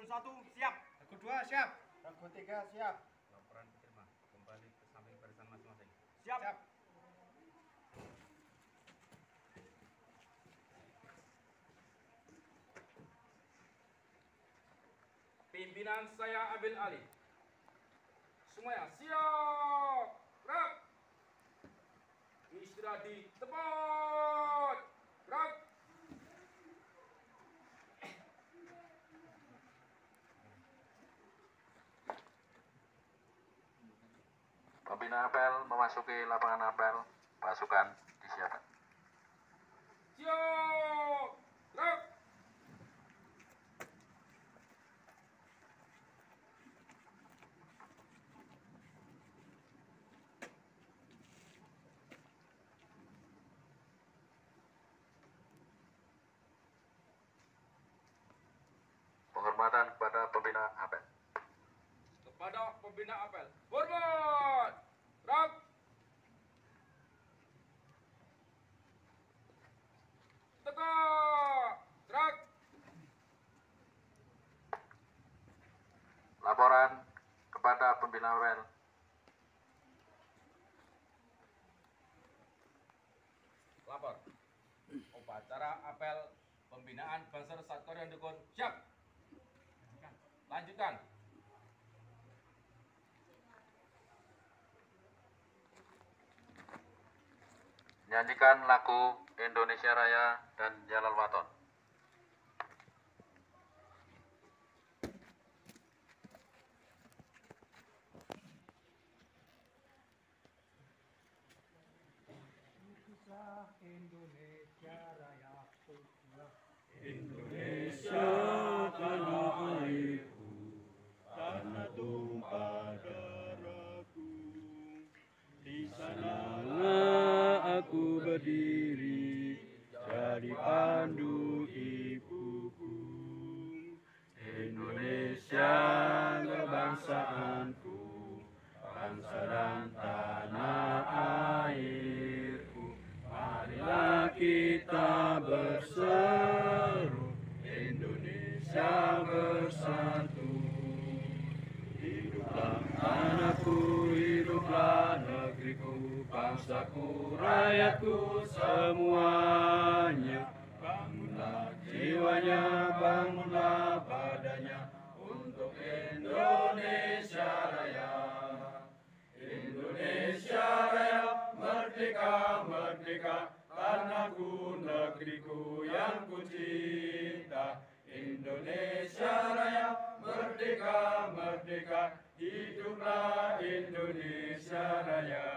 1 siap. Regu 2 siap. Regu 3 siap. Laporan diterima. Kembali ke samping barisan masing-masing. Siap. Siap. Pimpinan saya Abil Ali. Semuanya siap. Gerak. Istirahat di tempat. Gerak. Pembina apel memasuki lapangan apel. Pasukan disiapkan. Siap. Gerak. Penghormatan kepada pembina apel. Kepada pembina apel. Hormat. Gerak. Tegak. Gerak. Laporan kepada pembina apel. Lapor. Upacara apel pembinaan Banser Satkorian Dukun siap. Lanjutkan. Nyanyikan lagu Indonesia Raya dan Jalal Waton. Indonesia Raya Puslah. Indonesia tanah airku, tanah tumpah darahku. Di sanalah aku berdiri, jadi pandu ibuku. Indonesia kebangsaanku, bangsa dan tanah airku. Marilah kita berseru, Indonesia bersatu. Hiduplah tanahku, hiduplah negeriku, bangsaku, rakyatku semuanya. Bangunlah jiwanya, bangunlah badannya untuk Indonesia Raya. Indonesia Raya, merdeka, merdeka, tanahku, negeriku yang ku cinta. Indonesia Raya, merdeka, merdeka, hiduplah Indonesia Raya.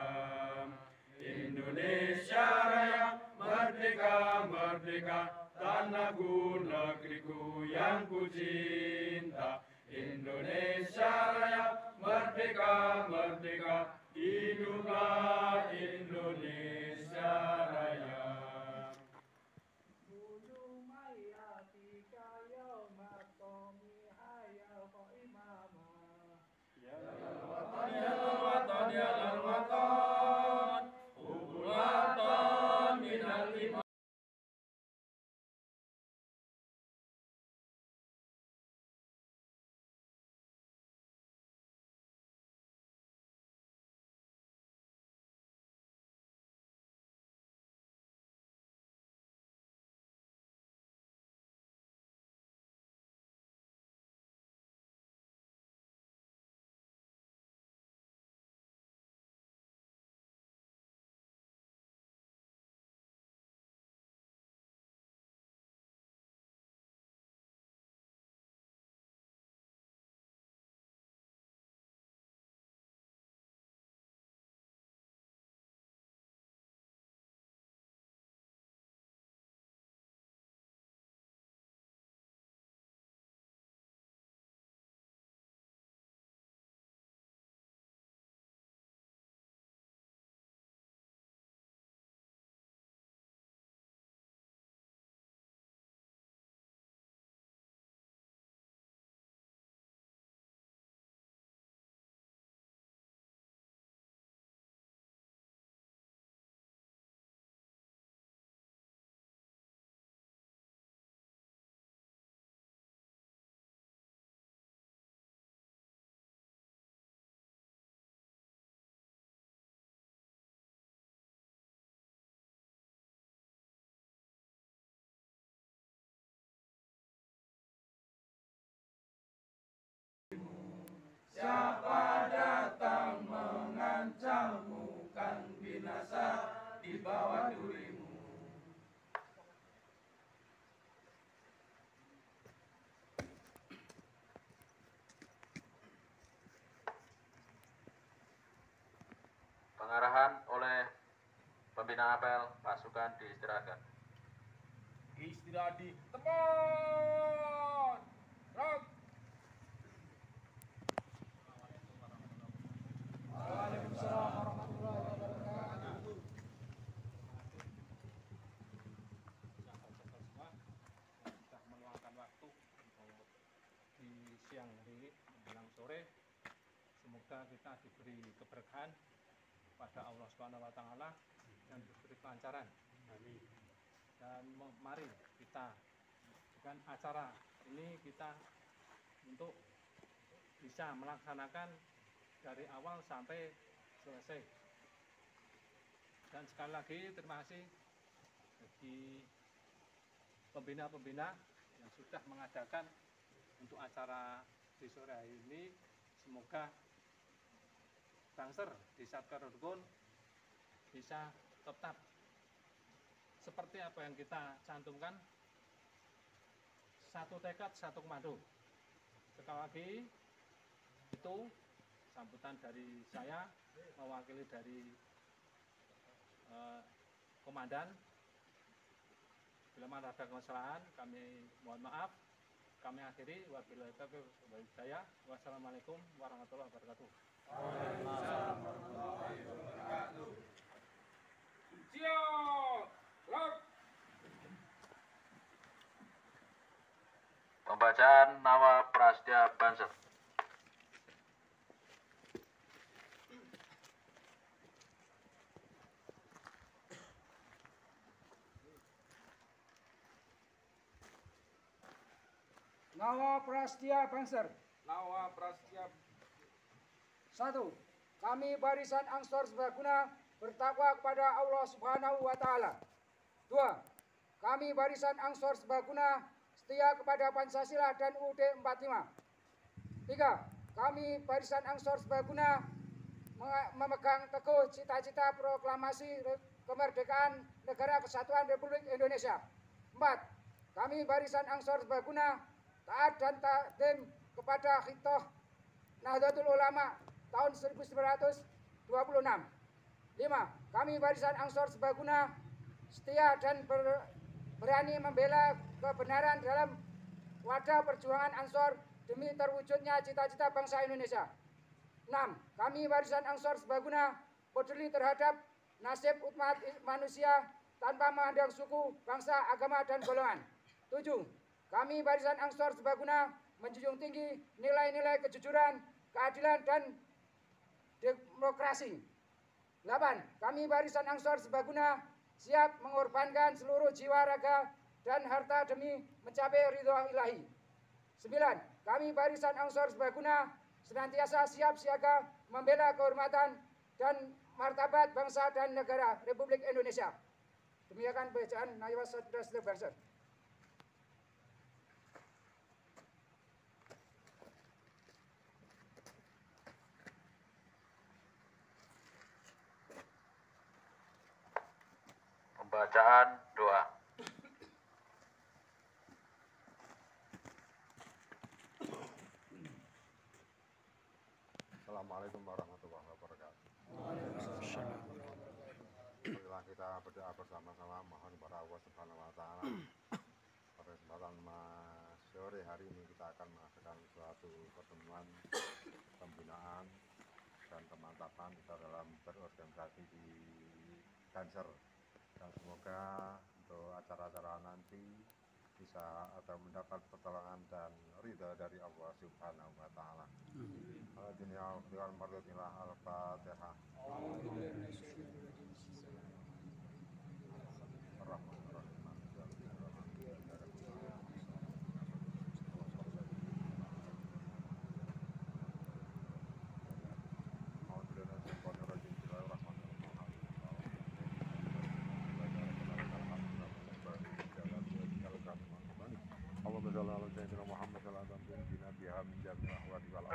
Indonesia Raya, merdeka, merdeka, tanahku, negeriku yang ku cinta. Indonesia Raya, merdeka, merdeka, hiduplah Indonesia Raya. Bulu maya tika yauma tomi hayal ko imama. Ya watan, ya watan, ya watan, watan minal iman. Siapa datang mengancammu kan binasa di bawah durimu. Pengarahan oleh pembina apel, pasukan diistirahatkan. Istirahat di tempat. Gerak. Waalaikumsalam warahmatullahi wabarakatuh. Sudah meluangkan waktu untuk di siang hari menjelang sore. Semoga kita diberi keberkahan pada Allah Subhanahu wa taala dan diberi kelancaran. Amin. Dan mari kita dengan acara ini kita untuk bisa melaksanakan dari awal sampai selesai. Dan sekali lagi terima kasih bagi pembina-pembina yang sudah mengadakan untuk acara di sore hari ini. Semoga Bangser di Satkar Rukun bisa tetap seperti apa yang kita cantumkan, satu tekad, satu komando. Sekali lagi itu sambutan dari saya mewakili dari komandan. Bila mana ada kesalahan kami mohon maaf. Kami akhiri, wabillahi taufiq wal hidayah. Wassalamualaikum warahmatullahi wabarakatuh. Siap. Gerak. Pembacaan Nawa Prastya Banser. Nawa Prastya Banser. Nawa Prastya. 1. Kami barisan Ansor Serbaguna bertakwa kepada Allah Subhanahu wa taala. 2. Kami barisan Ansor Serbaguna setia kepada Pancasila dan UUD 45. 3. Kami barisan Ansor Serbaguna memegang teguh cita-cita proklamasi kemerdekaan Negara Kesatuan Republik Indonesia. 4. Kami barisan Ansor Serbaguna taat dan takdim kepada Khitoh Nahdlatul Ulama tahun 1926. 5. Kami barisan Ansor Serbaguna setia dan berani membela kebenaran dalam wadah perjuangan Ansor demi terwujudnya cita-cita bangsa Indonesia. 6. Kami barisan Ansor Serbaguna peduli terhadap nasib umat manusia tanpa memandang suku, bangsa, agama, dan golongan. 7. Kami barisan Ansor Serbaguna menjunjung tinggi nilai-nilai kejujuran, keadilan, dan demokrasi. 8. Kami barisan Ansor Serbaguna siap mengorbankan seluruh jiwa, raga, dan harta demi mencapai ridho ilahi. 9. Kami barisan Ansor Serbaguna senantiasa siap siaga membela kehormatan dan martabat bangsa dan negara Republik Indonesia. Demikian bacaan Nawa Prastya Banser. Pembacaan doa. Assalamualaikum warahmatullahi wabarakatuh. Marilah kita berdoa bersama-sama mohon kepada Allah Subhanahu wa taala. Pada kesempatan sore hari ini kita akan mengadakan suatu pertemuan pembinaan dan pemantapan kita dalam berorganisasi di Banser. Dan semoga untuk acara-acara nanti bisa atau mendapat pertolongan dan ridha dari Allah Subhanahu wa taala. Al-dunya dengan mardilah al-Fatihah. Allahumma shalli ala sayyidina Muhammad wa ala alihi wa sahbihi min jami'il ahwali wal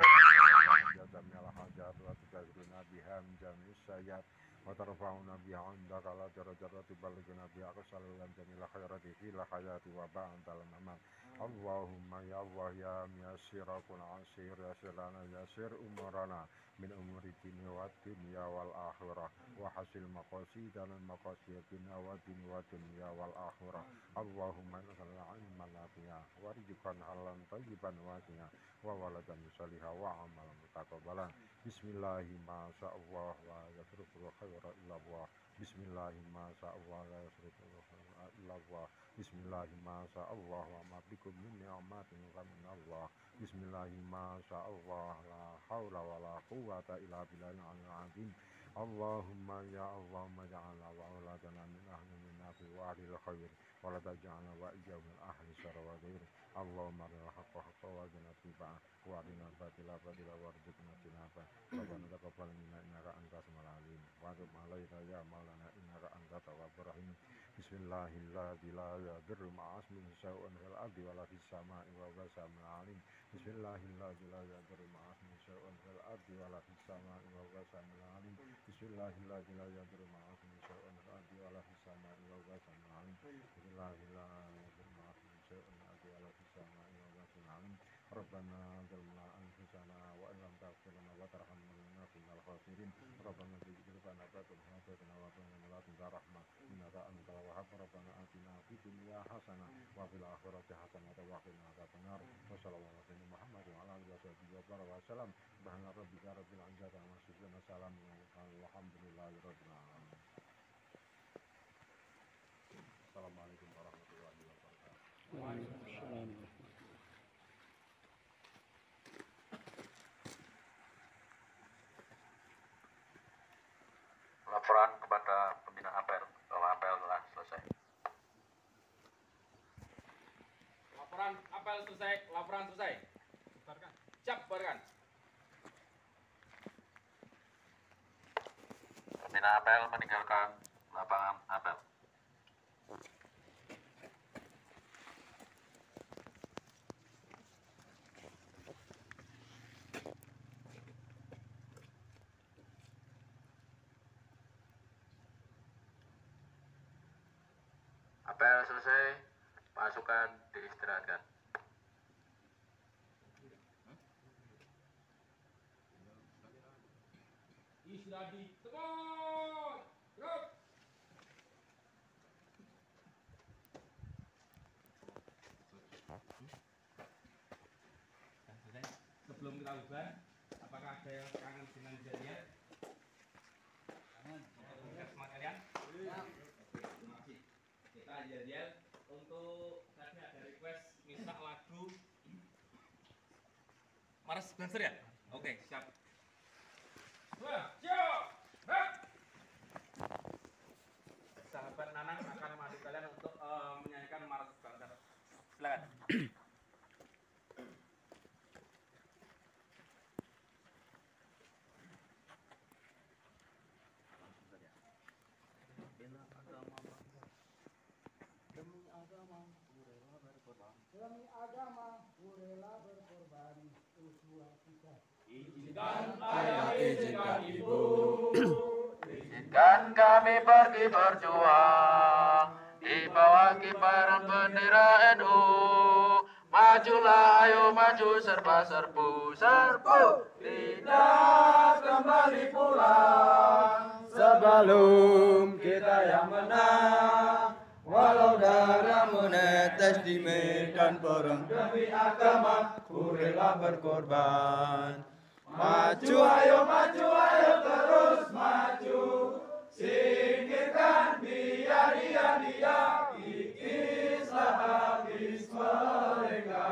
tutajiruna biha min jami'is sayyat wa tarfa'una biha 'indaka la darajat tuballighuna biha aqsal jamil khairati fil hayati wa ba'dal mamat. Allahumma ya Allah ya muyassir kul asir yassir lana yassir umurana min umuri dunya wa dunya wal akhirah wa hasil maqasidana maqasidina wa dunya wal akhirah. Allahumma inna ilman nafi'a wa rizqan halalan thayyiban wasi'a wa waladan salihah wa amalan mutaqabbalan. Bismillahi ma sya'allah wa yasriful khaira illa Allah. Bismillahi ma sya'allah la yasriful khaira illa Allah. Bismillahi ma sya'allah wa ma bikum min ni'matin fa min Allah. Bismillahi ma sya'allah la haula wa la quwwata illa billahil aliyyil azim. Allahumma ya Allahumma ja'alna wa auladana min ahli nafi wa ahli khair wa la taj'alna wa iyyahu min ahli syarr wa ghair. Allahumma arina haqqa haqqa wa arina tibaa wa arina batila batila wa arzuqna tinaba. Rabbana taqabbal minna innaka antas samiul alim wa tub alaina ya maulana innaka antat tawwabur rahim. Bismillahirrahmanirrahim. La yadurru ma'asmihi syai'un fil ardi wa la fis sama'i wa huwa samiul alim. Bismillahirrahmanirrahim. La yadurru ma'asmihi syai'un fil ardi wa la fis sama'i wa huwa samiul alim. Bismillahirrahmanirrahim. La yadurru ma'asmihi syai'un fil ardi wa la fis sama'i wa huwa samiul alim. Bismillahirrahmanirrahim. Rabbana zalamna anfusana wa in lam taghfir lana wa tarhamna lanakunanna minal khasirin. Rabbana ighfir lana wa tarhamna wa lana rahmah innaka antal wahhab. Rabbana atina fid dunya hasanah wa fil akhirati hasanah wa qina adzabannar. Wa sallallahu alaihi wa sallam Muhammad wa ala alihi wa sallam. Subhana rabbika rabbil izzati amma yasifun wa salamun walhamdulillahi rabbil alamin. Assalamualaikum warahmatullahi wabarakatuh. Waalaikumsalam. Laporan kepada pembina apel bahwa apel telah selesai. Laporan apel selesai, laporan selesai. Siap, bubarkan. Pembina apel meninggalkan lapangan apel. Apel selesai, pasukan diistirahatkan. Istirahat di tempat. Gerak. Sebelum kita bubar, apakah ada yang kangen dengan jadian? Kangen. Sama kalian? Masih. Kita jadian untuk tadi ada request minta lagu Mars Dancer ya? Oke, siap. Sahabat Nanang akan memandu kalian untuk menyanyikan Mars Dancer. Silakan. Demi agama, ku rela berkorban. Usaha kita. Izinkan ayah, izinkan ibu, Izinkan kami pergi berjuang di bawah kibaran bendera NU. Majulah, ayo maju serba-serbu, serbu. tidak kembali pulang sebelum kita yang menang. Walau darah menetes di medan perang, demi agama ku rela berkorban. Maju ayo terus maju, singkirkan dia kikislah habis mereka.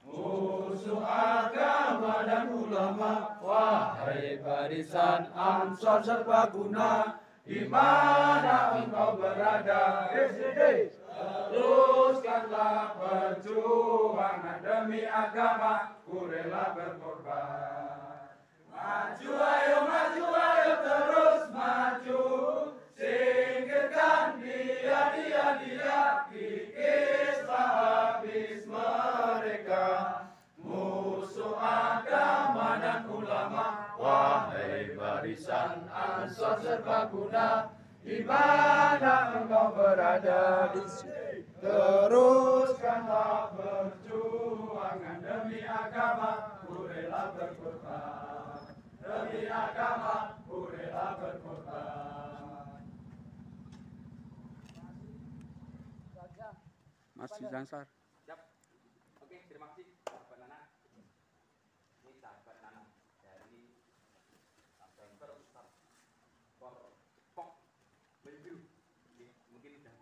Musuh agama dan ulama, wahai barisan Ansor Serbaguna, di mana engkau berada, teruskanlah perjuangan demi agama, ku rela berkorban. Maju ayo terus maju, singkirkan dia kikislah habis mereka. Musuh agama dan ulama, wahai barisan Ansor Serbaguna, di mana engkau berada di sini. Teruskanlah perjuangan demi agama, ku rela berkorban. Demi agama, ku rela berkorban. Masih Zansar. Siap. Oke, terima kasih sahabat Nana. Ini sahabat Nana dari Center Ustaz Pok Review. Mungkin udah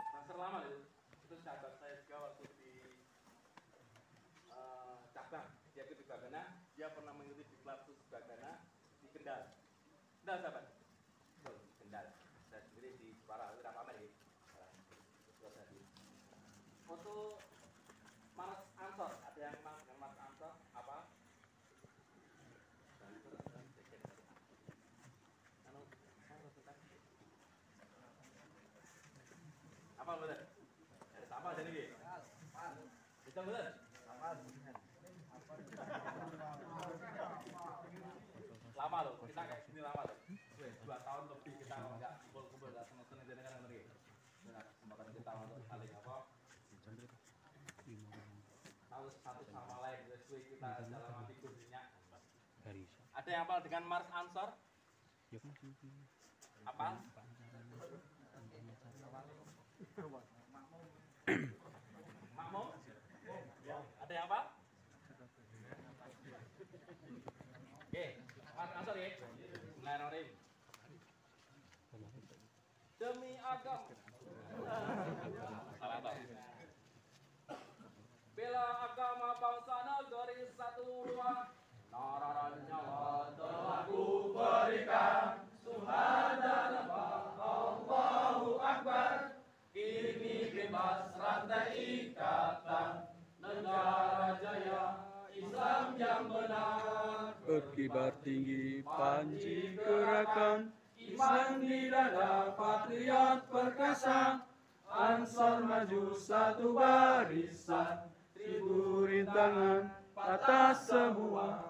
transfer lama loh. Itu sahabat saya juga waktu di cabang. Dia ikut di Bagana. Dia pernah mengikuti di Klapsus Bagana di Kendal. Kendal sahabat. Betul, Kendal. Saya sendiri di Suara Wira Pamer ya. Untuk Mars Ansor, ada yang Mars Ansor apa? Apa betul? Ada sama jadi ni. Bisa betul? Lama loh, kita kayak sini lama loh. 2 tahun lebih kita nggak kumpul-kumpul nggak seneng-seneng jadi kan lagi. Nah, kesempatan kita untuk saling apa? Tahu satu sama lain, sesuai kita dalam arti kuncinya. Ada yang hafal dengan Mars Ansor? Apa? Makmum? Ada yang hafal? Oke, Mars Ansor ya. Bismillahirrahmanirrahim. Demi agama. Salah tak? Bela agama bangsa negeri satu ruang, nararan nyawa telah ku berikan. Suhada Allahu Akbar, kini bebas rantai ikatan. Negara jaya, Islam yang benar. Berkibar tinggi panji gerakan, Iman di dada patriot perkasa. Ansor maju satu barisan, 1000 rintangan atas semua.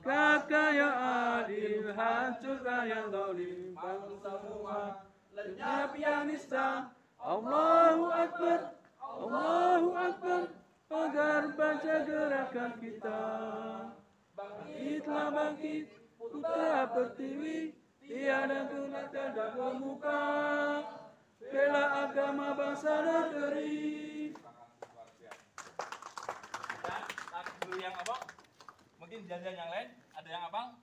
Kekayaan adil hancurkan yang zalim, bangsa semua lenyap yang nista. Allahu Akbar, Allahu Akbar, agar baca gerakan kita. Bangkitlah bangkit, putra pertiwi, tiada gelar tanda kemuka. Bela agama bangsa negeri. Dan lagu yang apa? Mungkin janjian yang lain, ada yang apa?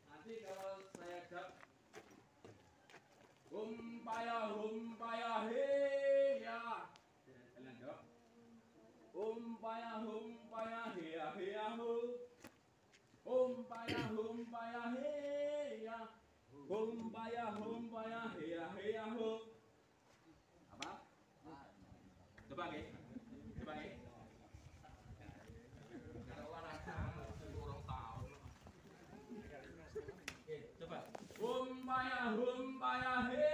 Nanti kalau saya jawab humpaya he ya. Kalian jawab. Humpaya he ya hu. Humpaya he ya. Humpaya he ya hu. Apa? Coba ke? Coba ke? Coba. Humpaya he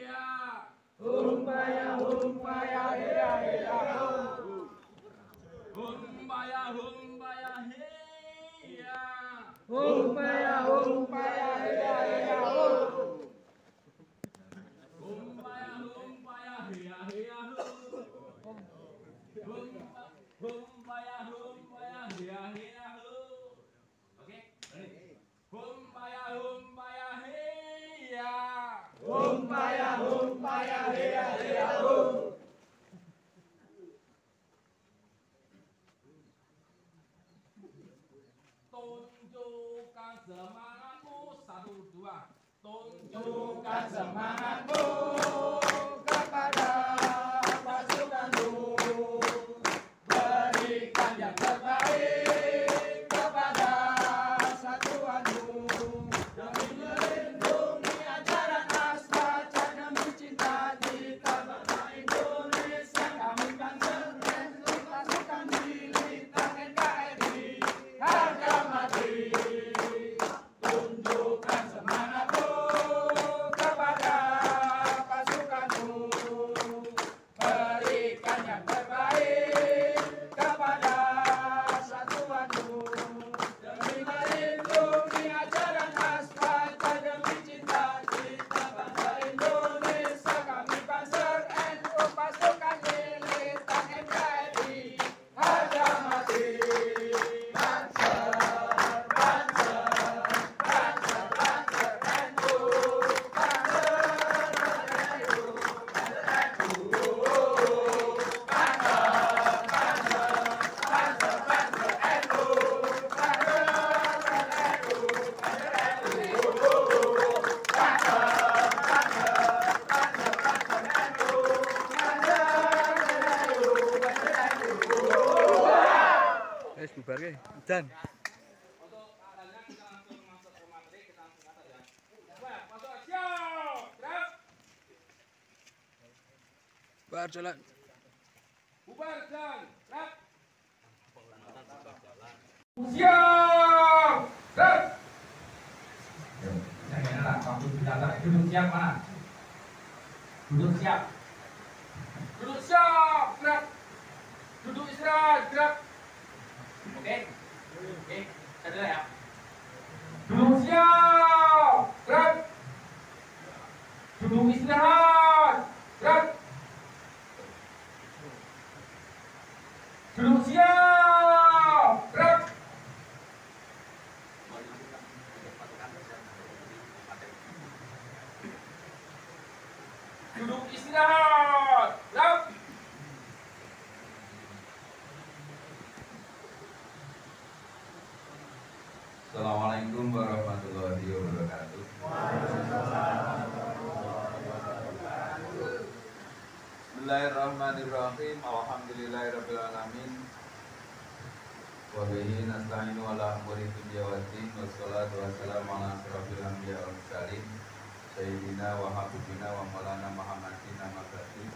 ya. Humpaya he ya he ya ho. Humpaya he ya. Humpaya he ya he ya ho. Humpaya he ya he ya ho. Humpaya he ya he ya ho. Oke. Humpaya he ya. Humpaya he ya he ya ho. Tunjukkan semangatmu, 1, 2. Tunjukkan semangatmu kepada pasukanmu. Berikan yang terbaik kepada satuanmu. Demi melindungi ajaran asbaca, demi cinta kita bangsa Indonesia. Kami kan serta pasukan militan NKRI harga mati. Tunjukkan semangatmu kepada pasukanmu. Berikan yang terbaik Dan. Untuk keadaannya kita langsung masuk ke materi, kita langsung atas ya. Coba, masuk siap. Gerak. Bubar jalan. Bubar jalan. Gerak. Siap. Gerak. Saya kira waktu bicara duduk siap mana? Duduk siap. Duduk siap. Gerak. Duduk istirahat. Gerak. Oke. Oke. Saya ya. Duduk siap. Gerak. Duduk istirahat. Gerak. Duduk siap. Gerak. Duduk istirahat. Gerak. Assalamualaikum warahmatullahi wabarakatuh. Bismillahirrahmanirrahim. Alhamdulillahirabbil alamin. Wa bihi nasta'inu ala umuri dunya waddin. Wassalatu wassalamu ala asyrofil anbiya wal mursalin. Sayyidina wa habibina wa maulana Muhammadin amabadi.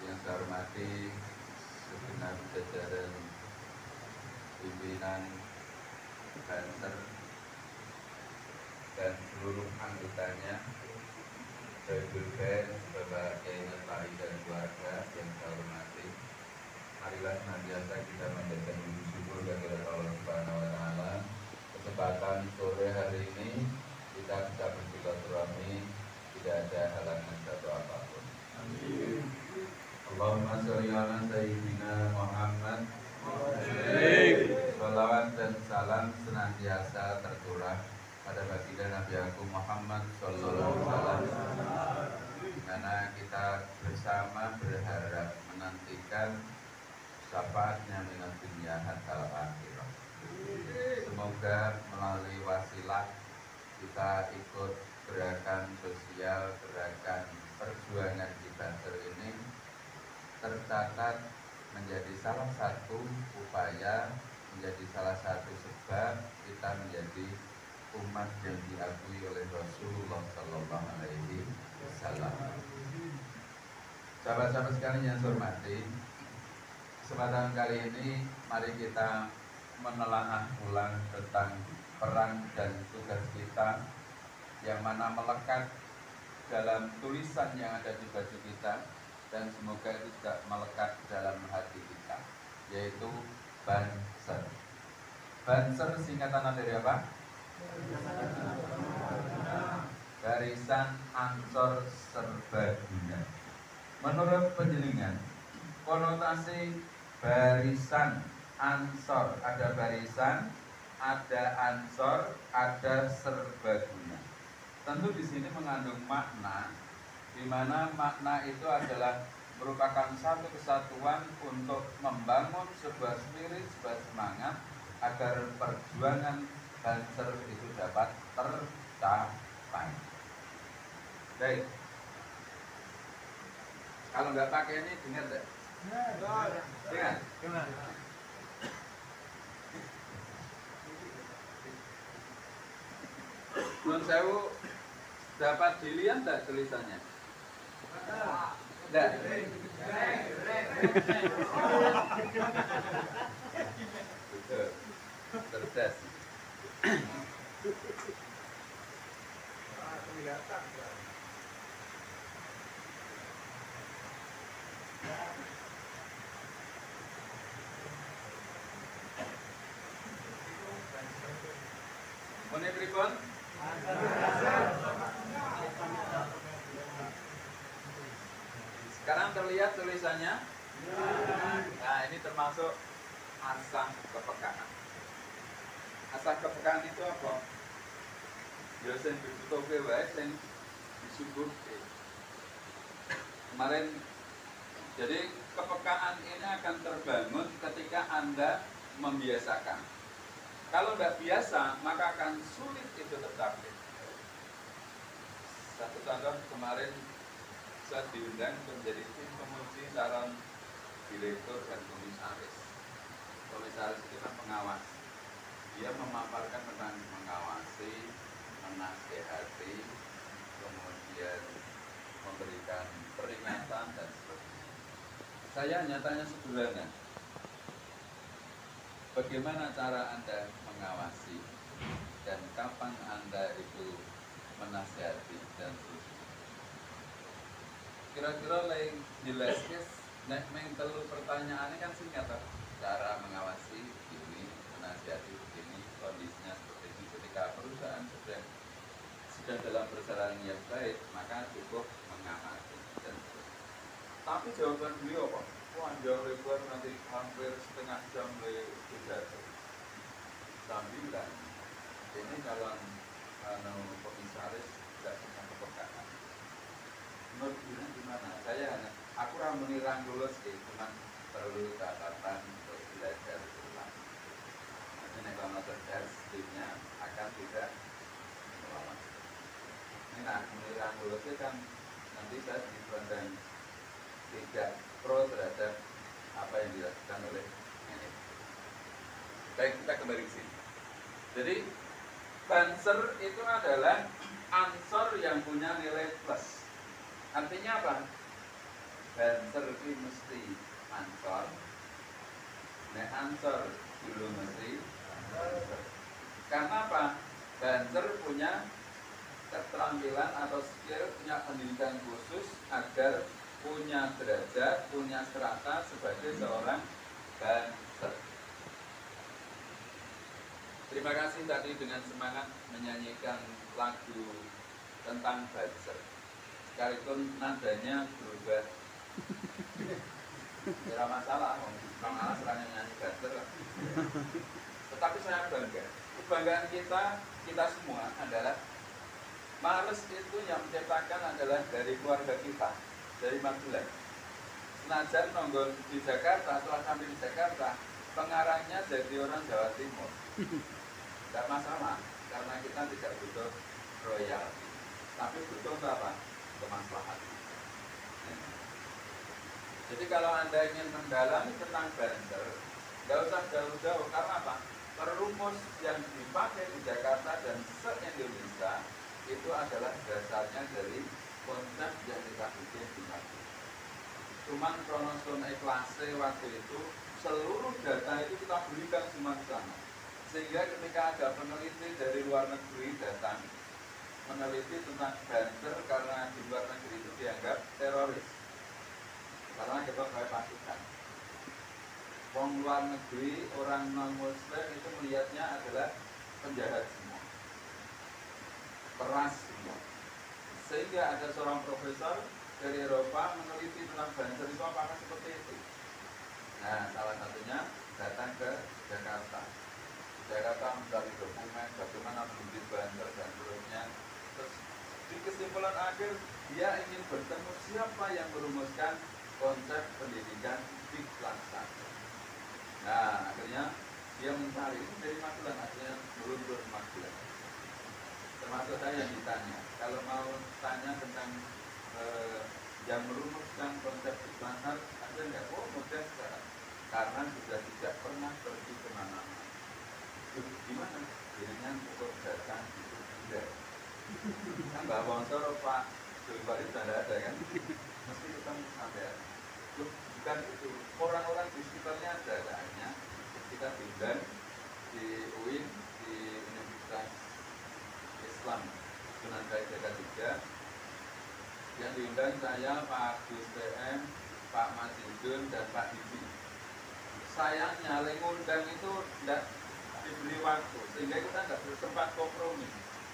Yang saya hormati segenap jajaran pimpinan Banser dan seluruh anggotanya, Bapak Bapak Kiai Nurfai dan keluarga yang saya hormati. Marilah senantiasa kita menjadikan puji syukur kepada Allah Subhanahu wa taala. Kesempatan sore hari ini kita bisa bersilaturahmi, tidak ada halangan satu apapun. Amin. Allahumma sholli ala sayyidina Muhammad. Salawat dan salam senantiasa tercurah pada baginda Nabi Agung Muhammad Sallallahu Alaihi Wasallam, di mana kita bersama berharap menantikan syafaatnya minat dunia hatta akhirah. Semoga melalui wasilah kita ikut gerakan sosial, gerakan perjuangan di Banser ini tercatat menjadi salah satu upaya, menjadi salah satu sebab kita menjadi umat yang diakui oleh Rasulullah Sallallahu Alaihi Wasallam. Sahabat-sahabat sekalian yang saya hormati, kesempatan kali ini mari kita menelaah ulang tentang peran dan tugas kita yang mana melekat dalam tulisan yang ada di baju kita, dan semoga itu juga melekat dalam hati kita, yaitu Banser. Banser singkatan dari apa? Barisan Ansor Serbaguna. Menurut penjelingan, konotasi barisan Ansor, ada barisan, ada Ansor, ada Serbaguna. Tentu di sini mengandung makna, di mana makna itu adalah merupakan satu kesatuan untuk membangun sebuah spirit, sebuah semangat agar perjuangan Banser itu dapat tercapai. Baik. Kalau nggak pakai ini dengar nggak? Dengar. Nun sewu, dapat dilihat nggak tulisannya? Nggak. Betul. Cerdas. Mone pripun? Sekarang terlihat tulisannya. Nah, ini termasuk asah kepekaan. Asah kepekaan itu apa? Ya sing dibutuhke wae sing disuburke. Kemarin, jadi kepekaan ini akan terbangun ketika Anda membiasakan. Kalau tidak biasa, maka akan sulit itu tercapai. Satu contoh, kemarin saya diundang menjadi tim penguji calon direktur dan komisaris. Komisaris itu kan pengawas. dia memaparkan tentang mengawasi, menasehati, kemudian memberikan peringatan dan seterusnya. Saya hanya tanya sederhana, bagaimana cara Anda mengawasi dan kapan Anda itu menasehati dan seterusnya. Kira-kira lain jelas nek meng telu pertanyaannya kan singkat toh. Cara mengawasi begini, menasihati begini, kondisinya seperti ini. Ketika perusahaan sudah dalam perjalanan yang baik, maka cukup mengamati dan seterusnya. Tapi jawaban beliau apa? Wah, jauh lebar nanti hampir setengah jam pidato. Sambilan ini kalau komisaris tidak punya kepekaan. Menurut Bina gimana? Aku ramai lulus cuma perlu catatan untuk belajar ulang. Nanti kalau terjadinya akan tidak melawan. Nah, menirang lulus itu kan nanti saya dipandang tidak pro terhadap apa yang dilakukan oleh ini. Baik, kita kembali ke sini. Jadi Banser itu adalah ansor yang punya nilai plus. Artinya apa? Banser itu mesti ansor. Nek ansor dulu mesti Banser. Karena apa? Banser punya keterampilan atau skill, punya pendidikan khusus agar punya derajat, punya strata sebagai seorang Banser. Terima kasih tadi dengan semangat menyanyikan lagu tentang Banser. Sekalipun nadanya berubah. Tidak masalah, Bang Alas serangnya nyanyi Banser. Tetapi saya bangga. Kebanggaan kita semua adalah Males itu yang menciptakan adalah dari keluarga kita, dari Magelang. Senajan nonggon di Jakarta, setelah sampai di Jakarta, pengarangnya jadi orang Jawa Timur. Tidak masalah, karena kita tidak butuh royalti, tapi butuh apa? Kemaslahatan. Jadi kalau Anda ingin mendalami tentang Banser, nggak usah jauh-jauh, karena apa? Perumus yang dipakai di Jakarta dan se-Indonesia itu adalah dasarnya dari konsep yang kita bikin di Magelang. Cuman kronoson ikhlasnya waktu itu seluruh data itu kita berikan semua ke sana. Sehingga ketika ada peneliti dari luar negeri datang meneliti tentang Banser karena di luar negeri itu dianggap teroris. Karena kita pakai pasukan. Orang luar negeri, orang non-muslim itu melihatnya adalah penjahat semua, peras semua. Sehingga ada seorang profesor dari Eropa meneliti tentang Banser itu apakah seperti itu. Nah, salah satunya datang ke Jakarta. Jakarta mencari dokumen bagaimana mendidik Banser dan seterusnya. Terus di kesimpulan akhir dia ingin bertemu siapa yang merumuskan konsep pendidikan di Laksana. Nah, akhirnya dia mencari ini dari Magelang, akhirnya meluncur Magelang. Termasuk saya yang ditanya, kalau mau tanya tentang yang merumuskan konsep Laksana, ada nggak? Oh, mudah sekarang, karena sudah tidak pernah pergi kemana-mana. Gimana? Dirinya cukup datang itu tidak. Kan Mbak Wonsor, Pak Zulfari sudah ada kan? Mesti ketemu sampai. Bukan itu, orang-orang di sekitarnya ada hanya kita diundang di UIN, di Universitas Islam Sunan Kalijaga 3. Yang diundang saya, Pak Gus PM, Pak Majidun, dan Pak Didi. Sayangnya ngundang itu tidak diberi waktu, sehingga kita tidak bersempat kompromi.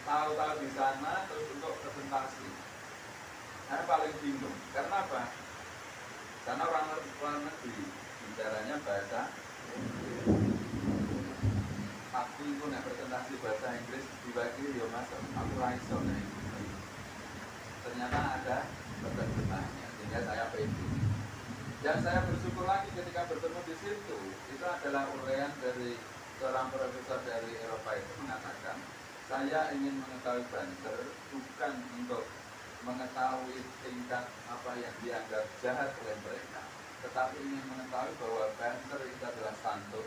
Tahu-tahu di sana terus untuk presentasi. Saya paling bingung, karena apa? Karena orang luar negeri bicaranya bahasa Inggris. Aku itu nak presentasi bahasa Inggris diwakili ya mas, aku raiso nih. Ternyata ada pesertanya, sehingga saya pede. Dan saya bersyukur lagi ketika bertemu di situ, itu adalah uraian dari seorang profesor dari Eropa itu mengatakan, saya ingin mengetahui Banser bukan untuk mengetahui tingkat apa yang dianggap jahat oleh mereka, tetapi ingin mengetahui bahwa Banser itu adalah santun,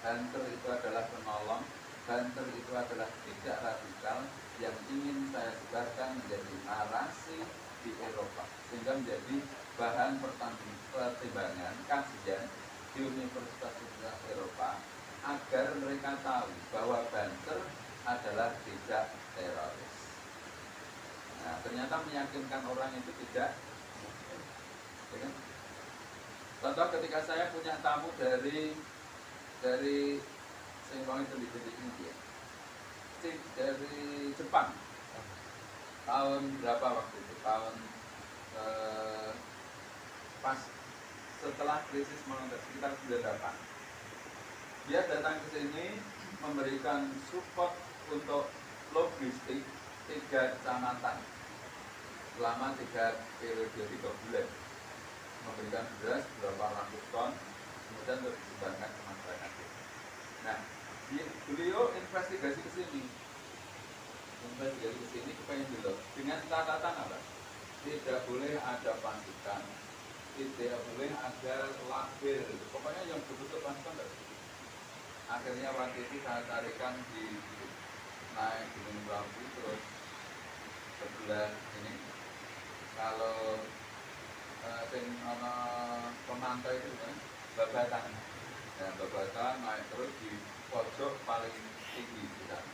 Banser itu adalah penolong, Banter itu adalah tidak radikal yang ingin saya sebarkan menjadi narasi di Eropa, sehingga menjadi bahan pertimbangan kajian di universitas-universitas Eropa, agar mereka tahu bahwa Banter adalah tidak teroris. Nah, ternyata meyakinkan orang itu tidak. Ya. Contoh ketika saya punya tamu dari Singkong itu di India, dari Jepang, tahun berapa waktu itu? Tahun pas setelah krisis moneter sekitar 98. Dia datang ke sini memberikan support untuk logistik 3 kecamatan selama 3 periode 3 bulan, memberikan beras berapa ratus ton, kemudian untuk disumbangkan ke masyarakat. Nah, beliau investigasi ke sini, kepengen dulu dengan catatan apa? Tidak boleh ada pasukan, tidak boleh ada label, pokoknya yang betul-betul pasukan. Akhirnya waktu itu saya tarikan di naik Gunung Bambu, terus sebelah ini kalau pemantau itu kan babatan, ya babatan naik terus di pojok paling tinggi di sana.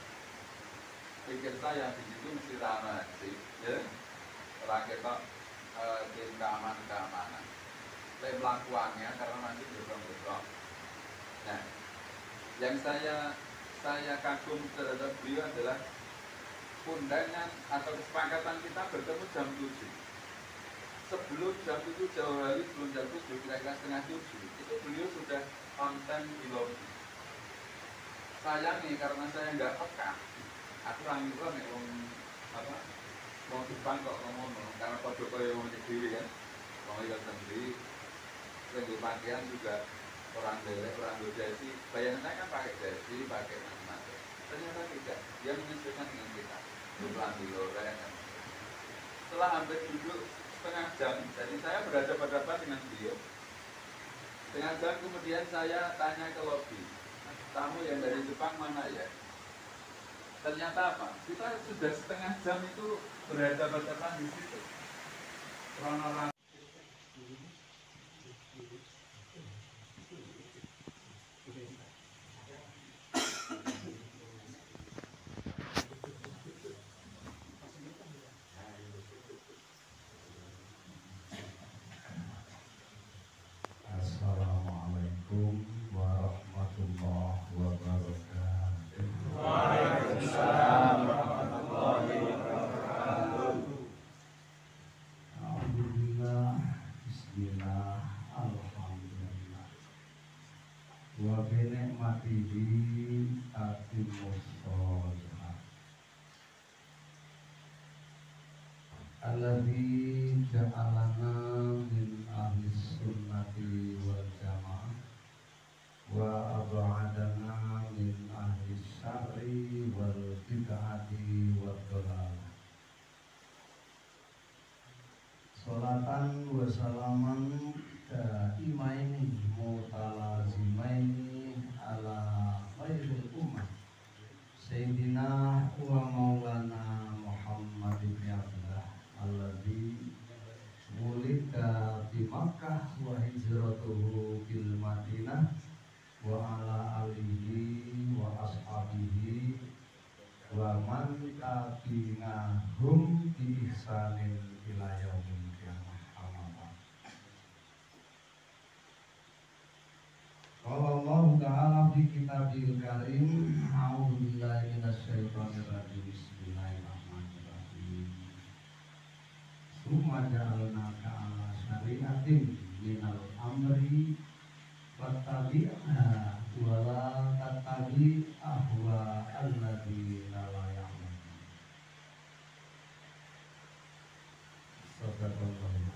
Pikir saya di situ mesti ramah sih, ya terakhir kok tim keamanan, tapi pelakuannya karena masih bergerak. Nah, yang saya kagum terhadap beliau adalah undangan atau kesepakatan kita bertemu jam 7. Sebelum jam 7 jauh hari, sebelum jam 7 kira-kira setengah 7 itu beliau sudah konten di lobby. Sayang nih karena saya nggak peka, aku rangkul nih mau Jepang kok ngomong karena kode kaya mau sendiri kan, mau lihat sendiri, lebih pakaian juga orang delek, orang dojasi, bayangan saya kan pakai jasi, pakai macam-macam. Ternyata tidak, dia menyesuaikan dengan kita. Jumlah di loreng. Setelah hampir duduk setengah jam, jadi saya berhadapan-hadapan dengan beliau. Setengah jam kemudian saya tanya ke lobi, tamu yang dari Jepang mana ya? Ternyata apa? Kita sudah setengah jam itu berhadapan-hadapan di situ. Kronologi. Assalamualaikum warahmatullahi wabarakatuh. Waalaikumsalam warahmatullahi wabarakatuh. Alhamdulillah, bismillah, alhamdulillah. Wa bi ni'matihi atimmus sholihat. Alladzi ja'alana min ahli sunnati wal jamaah wa ab'adana min ahli syarri wal bid'ati wad dhalalah. Sholatan wa salaman daimaini mutalazimaini ala khairil ummah Sayyidina wa maulana Muhammad ibn Abdullah alladzi wulida di Makkah wa hijratuhu bil Madinah wa ala alihi wa ashabihi wa man tabi'ahum bi ihsanin ila yaumil qiyamah. Qala Allah Ta'ala fi kitabil karim, a'udzu billahi minasyaitonir rajim. Bismillahirrahmanirrahim. Summa ja'alnaka 'ala syari'atin minal amri fattabi'ha wa la tattabi' ahwa alladziina la ya'lamun. Sadaqallahu.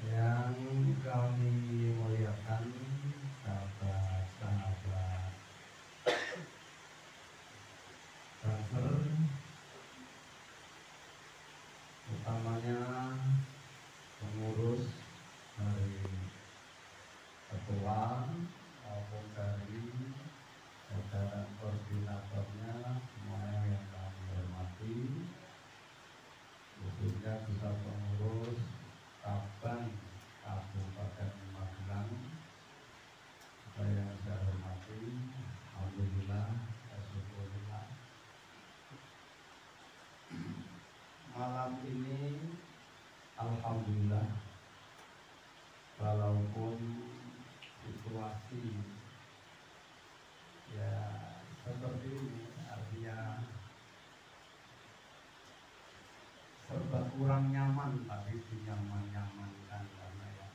Yang kami muliakan sahabat-sahabat Banter, utamanya pengurus dari ketua maupun dari malam ini alhamdulillah, walaupun situasi ya seperti ini, artinya serba kurang nyaman, tapi dinyaman-nyamankan karena ya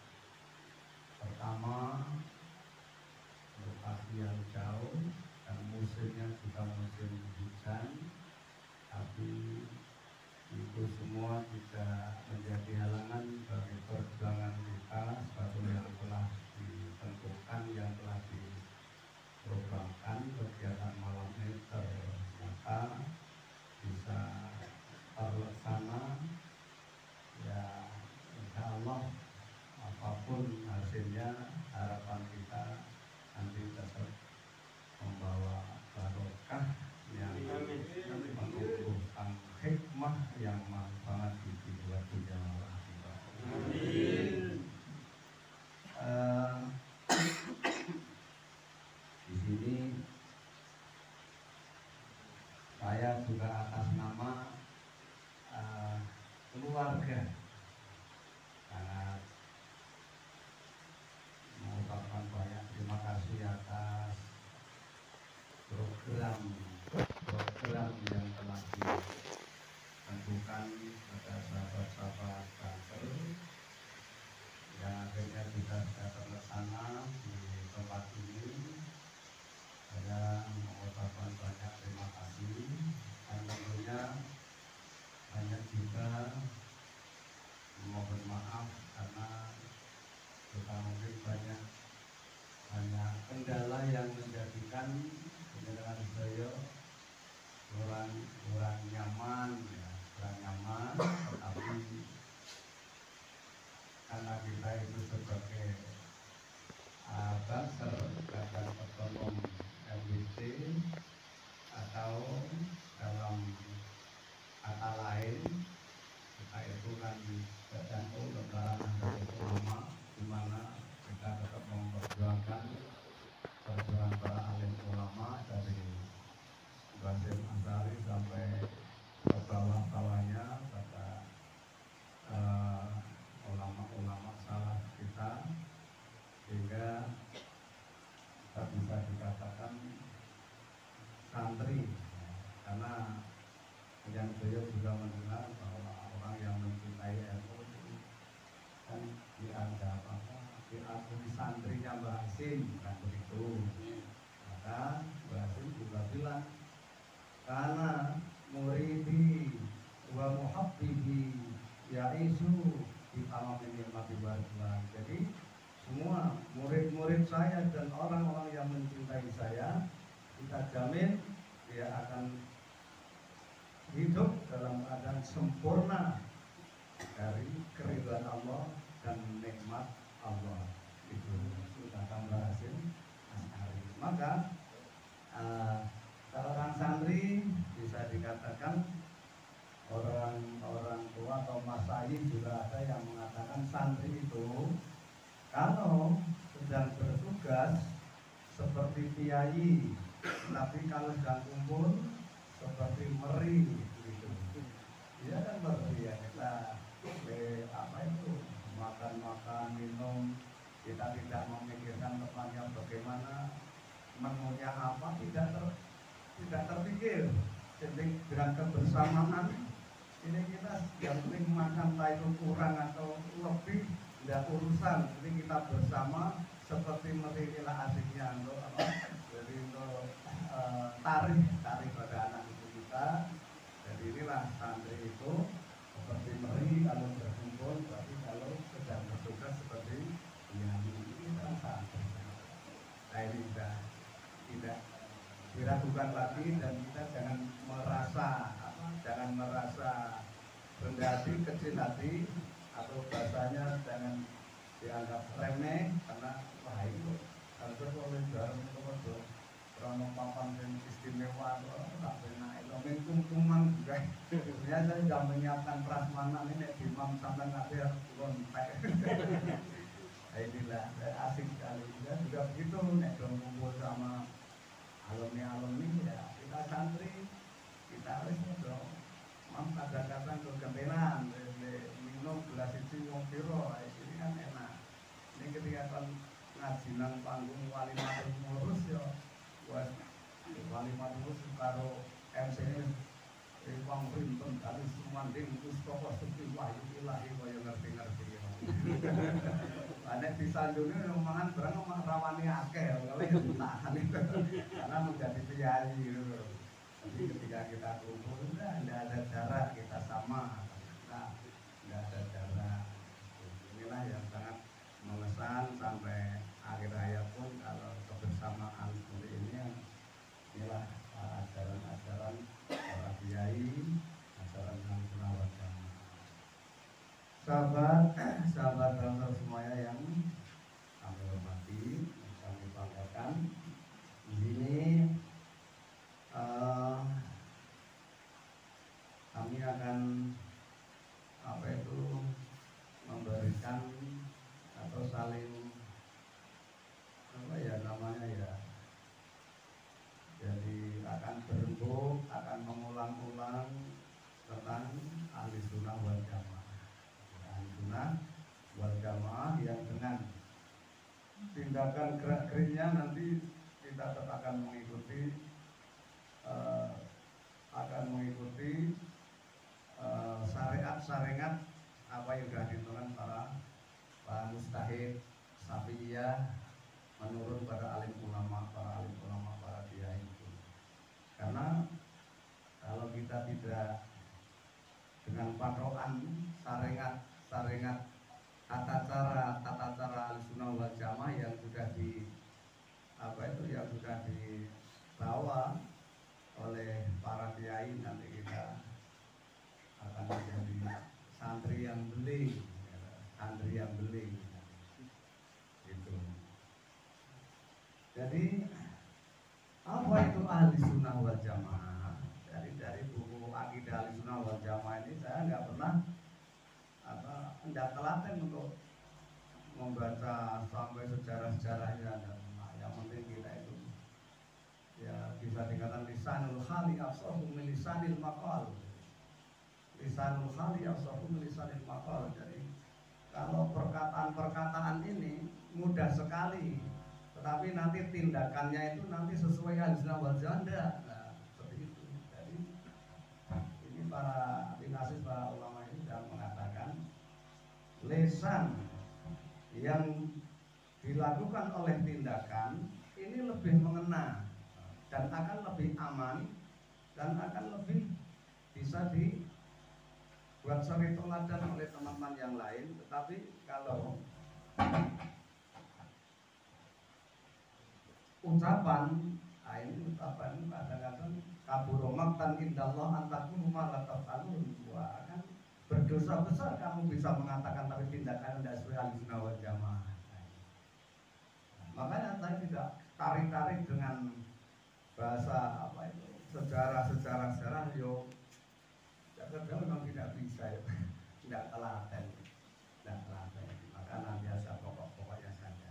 pertama lokasi yang jauh dan musimnya juga musim hujan, tapi itu semua tidak menjadi halangan bagi perjuangan kita sesuatu yang telah ditentukan, yang telah diprogramkan. Kegiatan malam ini ternyata bisa terlaksana, ya insya Allah apapun hasilnya, harapan kita nanti tetap membawa barokah yang menumbuhkan hikmah yang manfaat di jiwa dunia akhirat. Di sini saya juga atas nama keluarga sangat mengucapkan banyak terima kasih atas program yang telah ditentukan pada sahabat-sahabat Banser yang akhirnya bisa terlaksana di tempat ini. Saya mengucapkan banyak terima kasih dan tentunya banyak juga mohon maaf karena kita mungkin banyak kendala yang menjadikan penyelenggaraan saya kurang nyaman, ya, tetapi karena kita itu sebagai Banser Badan Otonom MWC, atau dalam kata lain kita itu kan Badan Lembaga Nahdlatul Ulama, di mana kita tetap memperjuangkan perjuangan para alim ulama dari Basim Asari sampai ke bawah-bawahnya pada ulama-ulama salaf kita, sehingga kita bisa dikatakan santri, karena yang beliau juga mendengar bahwa orang yang mencintai ilmu kan dianggap diakui santrinya Mbah Hasim, kan begitu. Maka Mbah Hasim juga bilang, karena muridi wa muhabbibi yaisu di alam nikmati barzuan. Jadi semua murid-murid saya dan orang-orang yang mencintai saya, kita jamin dia akan hidup dalam keadaan sempurna dari keridhaan Allah dan nikmat Allah. Itu sudah Mbah Hasim Asy'ari. Maka seorang santri bisa dikatakan orang tua atau masyayikh juga ada yang mengatakan santri itu kalau sedang bertugas seperti kiai, tapi kalau sedang kumpul seperti meri gitu. Dia kan meri ya, kita apa itu makan minum, kita tidak memikirkan depannya bagaimana, menunya apa, tidak terpikir. Jadi dengan kebersamaan ini kita yang penting makan itu kurang atau lebih tidak urusan. Jadi kita bersama seperti merilah asiknya untuk apa? Jadi untuk tarik pada anak ibu kita. Jadi inilah santri itu seperti meri kalau berkumpul, tapi kalau sedang bertugas seperti ini kan santri. Nah ini tidak diragukan lagi, dan kita jangan merasa rendah hati, kecil hati, atau bahasanya jangan dianggap remeh, karena wah itu harus oleh barang itu krono papan dan istimewa sampai naik lomen kumang juga. Sebenarnya saya sudah menyiapkan prasmanan ini di Imam sampai nanti harus kontak. Inilah asik sekali. Dan juga begitu nek kumpul sama alumni ya kita santri, kita harus dong. Mam kadang-kadang ke mending Mustafa Sufi Wahyu Ilahi kaya ngerti-ngerti. Nek disanjungi omongan barang omah rawani akeh kalau ya ditahan itu. Karena menjadi kiai gitu. Jadi ketika kita kumpul tidak ada jarak, kita sama. Nah, tidak ada jarak. Inilah yang sangat mengesan sampai akhir hayat pun kalau kebersamaan seperti ini, inilah ajaran-ajaran para kiai, ajaran yang Ahlussunnah. Sahabat dan semuanya yang kami hormati, kami banggakan, di sini kami akan memberikan atau saling jadi akan berembuk, akan mengulang-ulang tentang Ahlussunnah wal Jamaah. Ahlussunnah wal Jamaah yang dengan tindakan gerak-geriknya nanti kita tetap akan mengikuti syariat apa yang sudah ditentukan para mustahid Syafi'iyah menurun pada para alim ulama, para kiai itu. Karena kalau kita tidak dengan patokan syariat tata cara Ahlussunnah wal Jamaah yang sudah dibawa oleh para kiai, nanti kita akan menjadi santri yang beling gitu. Jadi apa itu Ahlussunnah wal Jamaah? Dari buku akidah Ahlussunnah wal Jamaah ini saya nggak pernah telaten untuk membaca sampai sejarah-sejarahnya. Yang penting kita itu ya bisa dikatakan lisanul hali afsahu min lisanil maqal. Lisanul hali afsahu min lisanil maqal. Jadi kalau perkataan-perkataan ini mudah sekali, tetapi nanti tindakannya itu nanti sesuai Ahlussunnah wal Jamaah. Nah, seperti itu. Jadi ini para ulama ini sudah mengatakan lisan yang dilakukan oleh tindakan ini lebih mengena dan akan lebih aman dan akan lebih bisa dibuat suri teladan oleh teman-teman yang lain. Tetapi kalau ucapan ini kadang-kadang kabur maqtan indallah antakunu ma la taf'alun, akan berdosa besar kamu bisa mengatakan tapi tindakan tidak sesuai Ahlussunnah wal Jamaah. Makanya saya tidak tarik-tarik dengan bahasa sejarah yo memang tidak bisa ya. Tidak telaten. Maka nanti ada pokok-pokoknya saja.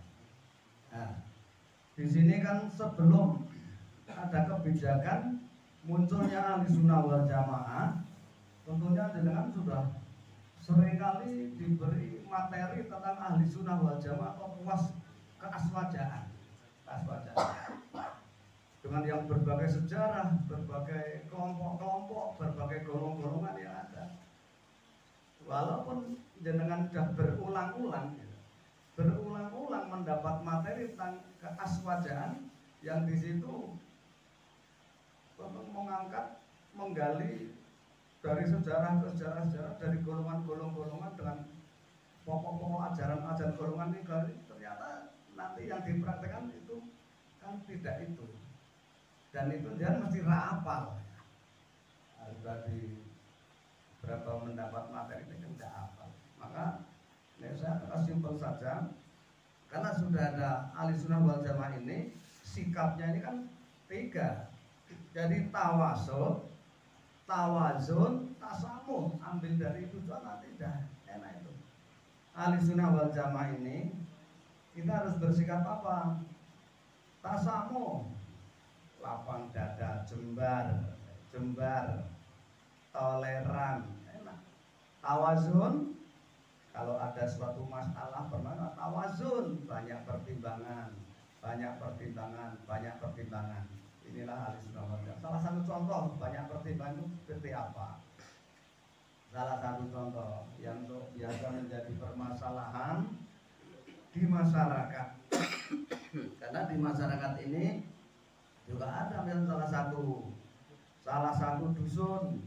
Nah, di sini kan sebelum ada kebijakan munculnya Ahlussunnah wal Jamaah, tentunya dengan sudah seringkali diberi materi tentang Ahlussunnah wal Jamaah atau puas keaswajaan dengan yang berbagai sejarah, berbagai kelompok-kelompok, berbagai golongan-golongan yang ada. Walaupun jenengan sudah berulang-ulang mendapat materi tentang keaswajaan yang di situ menggali dari sejarah dari golongan-golongan dengan pokok-pokok ajaran golongan ini, ternyata nanti yang dipraktekkan itu kan tidak itu, dan itu dia mesti hafal. Dari berapa mendapat materi ini kan tidak hafal. Maka ini saya simpel saja, karena sudah ada Ahlussunnah wal Jamaah ini, sikapnya ini kan 3. Jadi tawazun, tasamuh, ambil dari itu nanti dah enak itu. Ahlussunnah wal Jamaah ini kita harus bersikap apa? Tasamuh, lapang dada, jembar, toleran, enak. Tawazun, kalau ada suatu masalah pernah tawazun, banyak pertimbangan. Inilah Ahlussunnah wal Jamaah. Salah satu contoh banyak pertimbangan itu seperti apa? salah satu contoh yang biasa menjadi permasalahan di masyarakat. Karena di masyarakat ini juga ada yang salah satu dusun,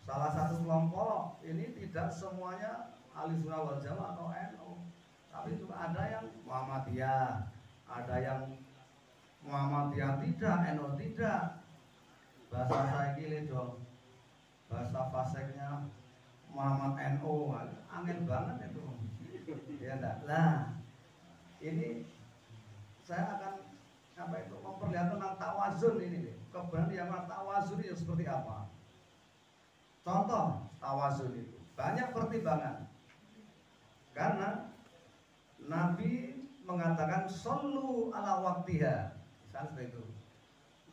salah satu kelompok ini tidak semuanya Ahlussunnah wal Jamaah atau NU, tapi juga ada yang Muhammadiyah, ada yang Muhammadiyah tidak, NU tidak. Bahasa saya gini dong, bahasa faseknya Muhammad NU, angin banget itu, ya enggak? Nah, ini saya akan memperlihatkan tentang tawazun ini, keberanian tawazun itu seperti apa. Contoh tawazun itu banyak pertimbangan, karena Nabi mengatakan shollu ala waktiha, misalnya seperti itu.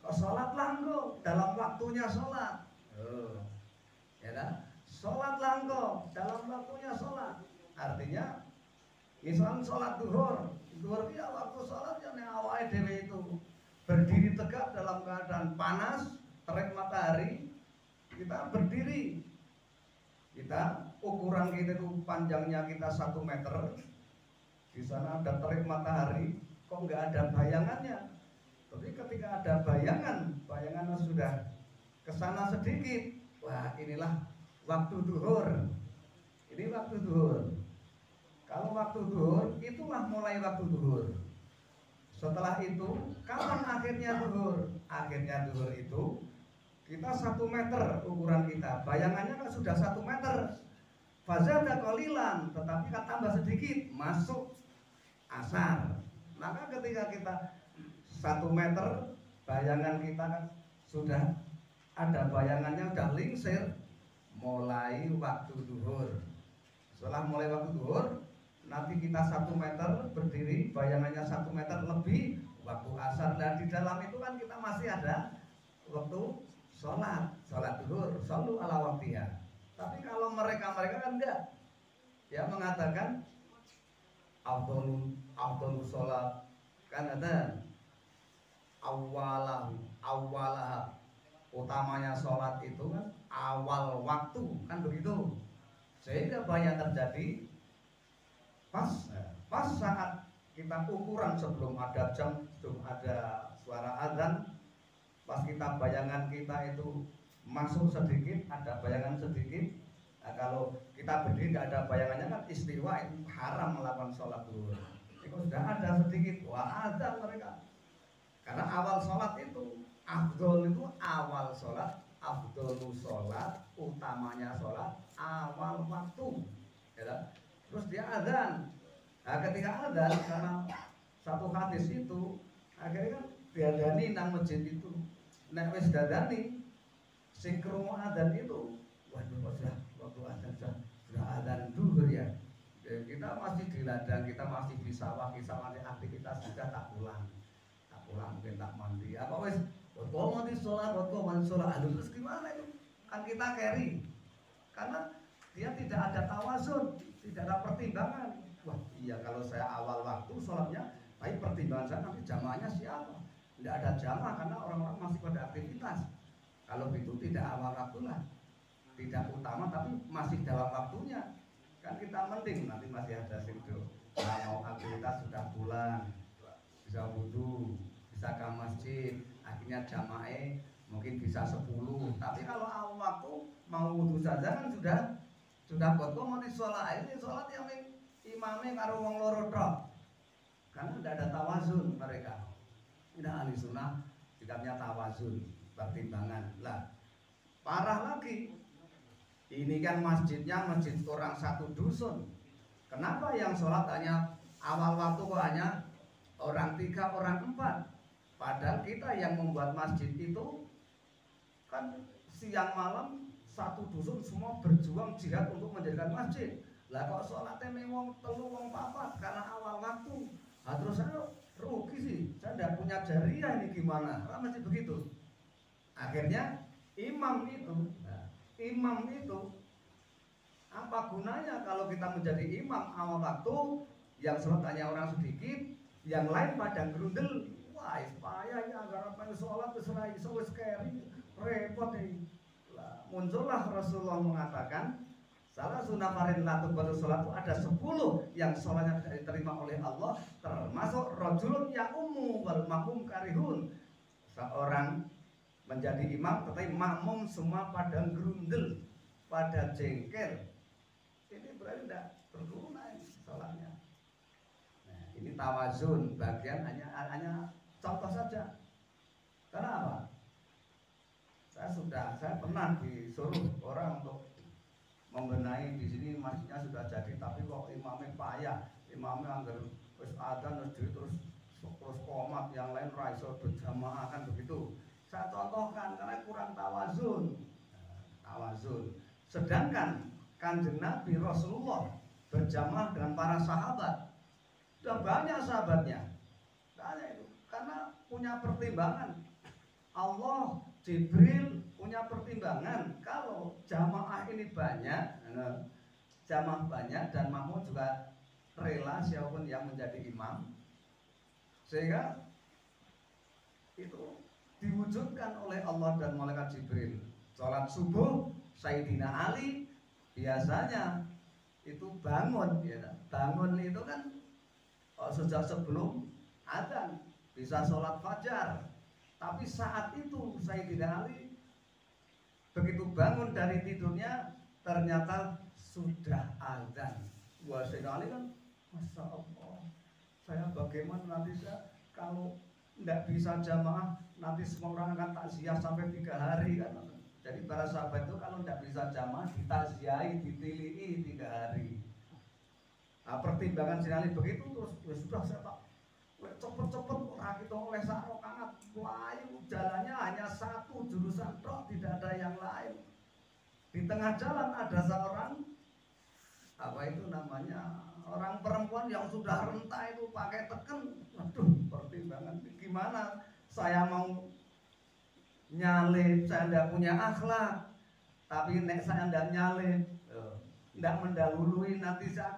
Sholatlah engkau dalam waktunya sholat, ya kan? Sholatlah engkau dalam waktunya sholat. Artinya, misalnya sholat duhur ya waktu sholat yang awal dewe itu berdiri tegak dalam keadaan panas, terik matahari, kita berdiri. Kita ukuran kita itu panjangnya kita 1 meter, di sana ada terik matahari, kok nggak ada bayangannya. Tapi ketika ada bayangannya sudah kesana sedikit, wah inilah waktu duhur. Ini waktu duhur. Kalau waktu duhur, itulah mulai waktu duhur. Setelah itu, kapan akhirnya duhur? Akhirnya duhur itu kita 1 meter ukuran kita. Bayangannya kan sudah 1 meter. Fazada qalilan, tetapi kan tambah sedikit, masuk asar. Maka ketika kita 1 meter, bayangan kita kan sudah ada bayangannya, sudah lingsir, mulai waktu duhur. Setelah mulai waktu duhur, nanti kita 1 meter berdiri, bayangannya 1 meter lebih, waktu asar. Dan di dalam itu kan kita masih ada waktu sholat duhur, shollu ala waktiha. Tapi kalau mereka kan enggak, ya mengatakan afdhalus sholat, kan ada awalah, utamanya sholat itu kan awal waktu, kan begitu. Sehingga banyak terjadi pas saat kita ukuran sebelum ada jam, sebelum ada suara azan, pas kita bayangan kita itu masuk sedikit, ada bayangan sedikit. Nah, kalau kita berdiri nggak ada bayangannya kan istiwa, itu haram melakukan sholat duhur. Itu sudah ada sedikit, wah azan mereka. Karena awal sholat itu, afdol itu awal sholat, afdolu sholat, utamanya sholat, awal waktu, ya. Terus dia azan. Nah ketika azan, karena satu hadis itu, akhirnya kan diadani nang masjid itu. Nek wis dadani, sing krungu azan itu, waduh sudah waktu azan sudah azan duhur ya. Kita masih di ladang, kita masih di sawah, kita masih aktivitas, sudah tak pulang mungkin tak mandi. Apa wis, kok mandi sholat, aduh terus gimana itu? Kan kita carry, karena dia tidak ada tawazun, tidak ada pertimbangan. Wah iya, kalau saya awal waktu sholatnya, tapi pertimbangan saya nanti jamaahnya siapa? Tidak ada jamaah karena orang-orang masih pada aktivitas. Kalau itu tidak awal waktu lah, tidak utama tapi masih dalam waktunya. Kan kita mending nanti masih ada situ. Nah, mau aktivitas sudah pulang, bisa wudhu, bisa ke masjid, akhirnya jamaah mungkin bisa 10. Tapi kalau awal waktu mau wudhu saja kan sudah kok mau di sholat. Ini sholat yang imamnya karo wong loro tok. Karena tidak ada tawazun mereka. Tidak ahli sunnah, sikapnya tawazun, pertimbangan. Lah, parah lagi. Ini kan masjidnya masjid orang satu dusun. Kenapa yang sholat hanya awal waktu kok hanya orang 3, orang 4? Padahal kita yang membuat masjid itu kan siang malam satu dusun semua berjuang jihad untuk menjadikan masjid. Lah kok sholatnya memang 3, wong 4 karena awal waktu. Nah, terus saya rugi sih, saya tidak punya jariah ini gimana? Kan masih begitu. Akhirnya imam itu apa gunanya kalau kita menjadi imam awal waktu, yang sholat hanya orang sedikit, yang lain pada gerundel. Wah, payah ya agar apa sholat serai wis keri repot nih. Muncullah Rasulullah mengatakan Salah sunnah fardhu sholat itu ada 10 yang sholatnya tidak diterima oleh Allah, termasuk rajulun ya ummu wal makmum karihun. Seorang menjadi imam tetapi makmum semua pada gerundel, pada jengkel. Ini berarti tidak berguna sholatnya. Nah, ini tawazun, bagian hanya contoh saja. Kenapa? Saya pernah disuruh orang untuk membenahi di sini masjidnya sudah jadi, tapi kok imamnya payah, imamnya anggar terus adzan terus komat, yang lain raiso berjamaah kan begitu. Saya contohkan karena kurang tawazun. Tawazun. Sedangkan Kanjeng Nabi Rasulullah berjamaah dengan para sahabat, sudah banyak sahabatnya. Banyak itu karena punya pertimbangan. Allah, Jibril punya pertimbangan kalau jamaah ini banyak, jamaah banyak dan makmum juga rela siapapun yang menjadi imam, sehingga itu diwujudkan oleh Allah dan malaikat Jibril. Sholat subuh Sayyidina Ali biasanya itu bangun, ya, bangun itu kan sejak sebelum adzan bisa sholat fajar. Tapi saat itu Sayyidina Ali begitu bangun dari tidurnya ternyata sudah adzan. Wah, Sayyidina Ali kan, Masya Allah, saya bagaimana nanti saya kalau tidak bisa jamaah nanti semua orang akan takziah sampai 3 hari kan. Jadi para sahabat itu kalau tidak bisa jamaah ditakziahi, ditilii 3 hari. Nah, pertimbangan Sayyidina Ali begitu terus ya sudah saya tak cepet-cepet orang itu oleh sak rakaat layu, jalannya hanya 1 jurusan tok, tidak ada yang lain. Di tengah jalan ada seorang apa itu namanya orang perempuan yang sudah renta itu pakai teken. Waduh, pertimbangan gimana saya mau nyalip, saya tidak punya akhlak, tapi nek saya tidak nyalip, tidak mendahului, nanti saya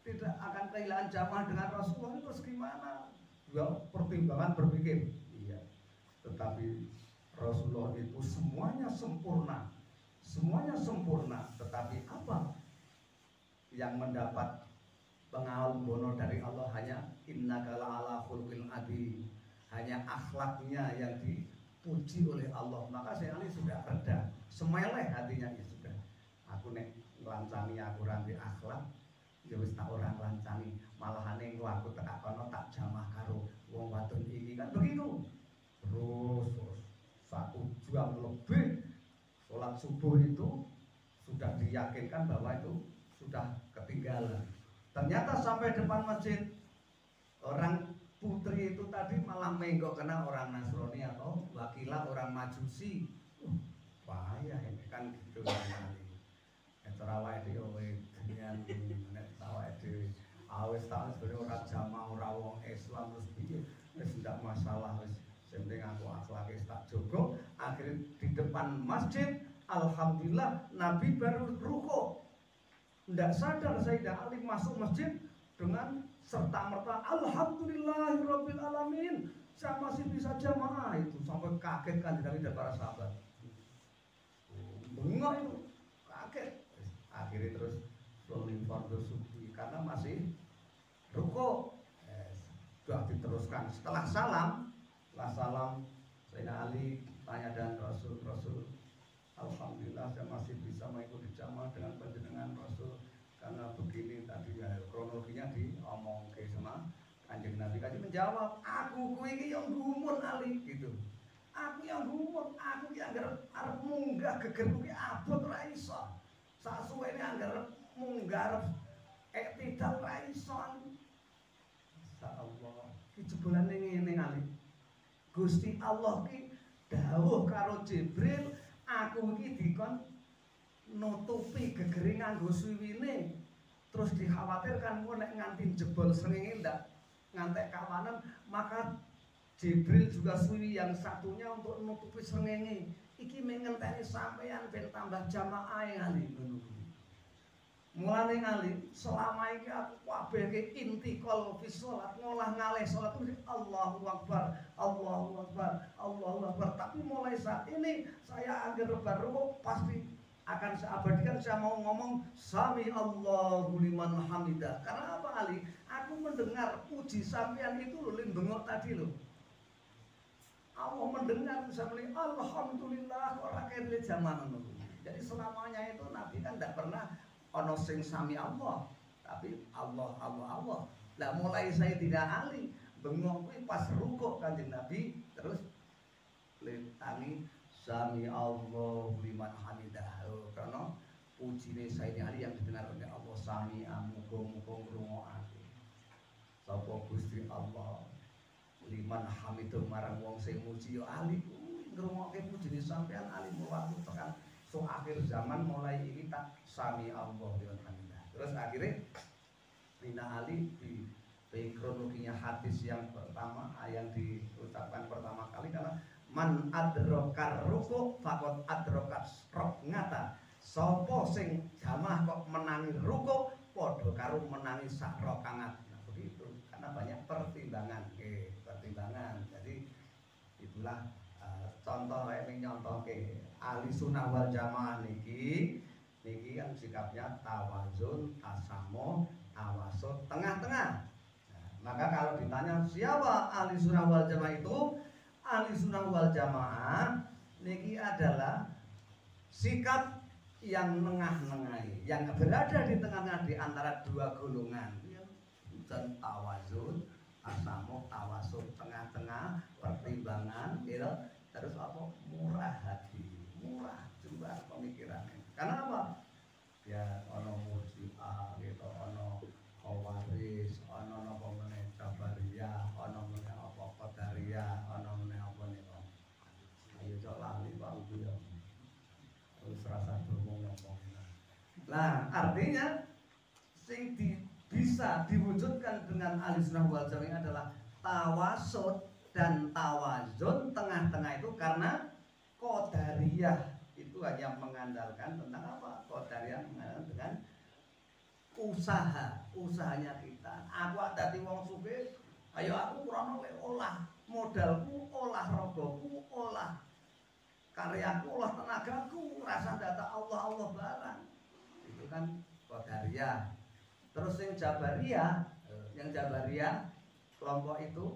tidak akan kehilangan jamaah dengan Rasulullah, terus gimana? Ya, pertimbangan berpikir, iya. Tetapi Rasulullah itu semuanya sempurna, tetapi apa yang mendapat pengawal bono dari Allah hanya innaka la'ala khuluqin adzim, hanya akhlaknya yang dipuji oleh Allah. Maka Sayyidina Ali sudah reda, semeleh hatinya, ya sudah. Aku nek nglancani aku ranti akhlak, ya wis tak orang lancangi, malahane engko aku tekak kono tak jamah karo wong wadon iki kan begitu. Terus 1 jam lebih sholat subuh itu sudah diyakinkan bahwa itu sudah ketinggalan. Ternyata sampai depan masjid orang putri itu tadi malah menggok kena orang Nasrani atau wakilah orang Majusi. Bahaya ini kan gitu kan. Terawih dhewe dengan awake dhewe awis tak sebenarnya orang jamaah ora wong Islam terus piye wis ndak masalah, wis penting aku akhlake tak jogo. Akhirnya di depan masjid alhamdulillah Nabi baru ruku. Ndak sadar Sayyidina Ali masuk masjid dengan serta-merta alhamdulillahirabbil alamin, saya masih bisa jamaah. Itu sampai kaget kan dari para sahabat. Bengok itu, kaget. Akhirnya terus rolling fardhu subuh karena masih ruku. Sudah diteruskan setelah salam Sayyidina Ali tanya dan Rasul, alhamdulillah saya masih bisa mengikuti jamaah dengan panjenengan Rasul karena begini tadi ya kronologinya diomongke sama Kanjeng Nabi. Kanjeng menjawab, aku kuwi iki yang gumun Ali gitu. Aku yang gumun, aku ki anggar arep munggah gegerku ki abot ora iso. Sak suwene anggar munggah tidak ora iso. Insyaallah ki jebolane ngene Ali. Gusti Allah ki dawuh karo Jibril, aku iki dikon nutupi gegere nganggo suwiwine. Terus dikhawatirkan kok nek nganti jebol srengenge ndak ngantek kawanan, maka Jibril juga suwi yang satunya untuk nutupi srengenge. Iki mengenteni sampeyan ben tambah jamaah Ali ngono. Mulane Ali, selama ini aku kabeh ke intikal fi sholat, ngolah ngalih sholat itu Allahu Akbar, Allahu Akbar, Allahu Akbar. Tapi mulai saat ini saya anggar baru pasti akan akan saya abadikan, saya mau ngomong Sami Allahu liman hamidah. Karena apa Ali? Aku mendengar puji sampean itu loh, bengok tadi loh. Allah mendengar sampai alhamdulillah orang kene zaman itu. Jadi selamanya itu Nabi kan tidak pernah ono sing sami Allah, tapi Allah Allah Allah. Lah mulai Sayyidina Ali bengok kuwi pas rukuk Kanjeng Nabi terus lintani sami Allah liman hamidah. Karena pujine Sayyidina Ali yang didengar oleh Allah sami muga-muga ngrungokake. Sapa Gusti Allah liman hamidu marang wong sing muji yo Ali ngrungokke pujine sampean Ali waktu tekan so akhir zaman mulai ini tak sami Allah liman hamidah. Terus akhirnya Sayyidina Ali di kronologinya hadis yang pertama yang diucapkan pertama kali karena man adrokar ruku fakot adrokat rok ngata sapa sing jamaah kok menangi ruku padha karo menangi sak rakaat. Nah begitu karena banyak pertimbangan pertimbangan. Jadi itulah contoh ini nyontohke ahli sunnah wal jamaah niki kan sikapnya tawazun, tasamuh, tawasud, tengah-tengah. Nah, maka kalau ditanya siapa ahli sunnah wal jamaah itu, ahli sunnah wal jamaah niki adalah sikap yang nengah-nengahi, yang berada di tengah-tengah di antara dua golongan, dan tawazun, tasamuh, tawasud, tengah-tengah, pertimbangan, gitu. Terus apa? Murah hati, murah juga pemikirannya. Karena apa? Ya ono murji'ah gitu, ono khawaris, ono apa meneh jabariyah, ono meneh apa qadariyah, ono meneh apa niku. Ayo cok lali Pak Ubu ya. Terus rasa ngomong. Nah, artinya sing bisa diwujudkan dengan ahli sunnah wal jamaah adalah tawasud dan tawazun tengah-tengah itu karena qadariyah itu hanya mengandalkan tentang apa? Qadariyah mengandalkan dengan usahanya kita. Aku dadi wong sugih, ayo aku krono olah modalku, olah ragaku, olah karyaku, olah tenagaku, rasa data Allah barang. Itu kan qadariyah. Terus yang Jabariyah kelompok itu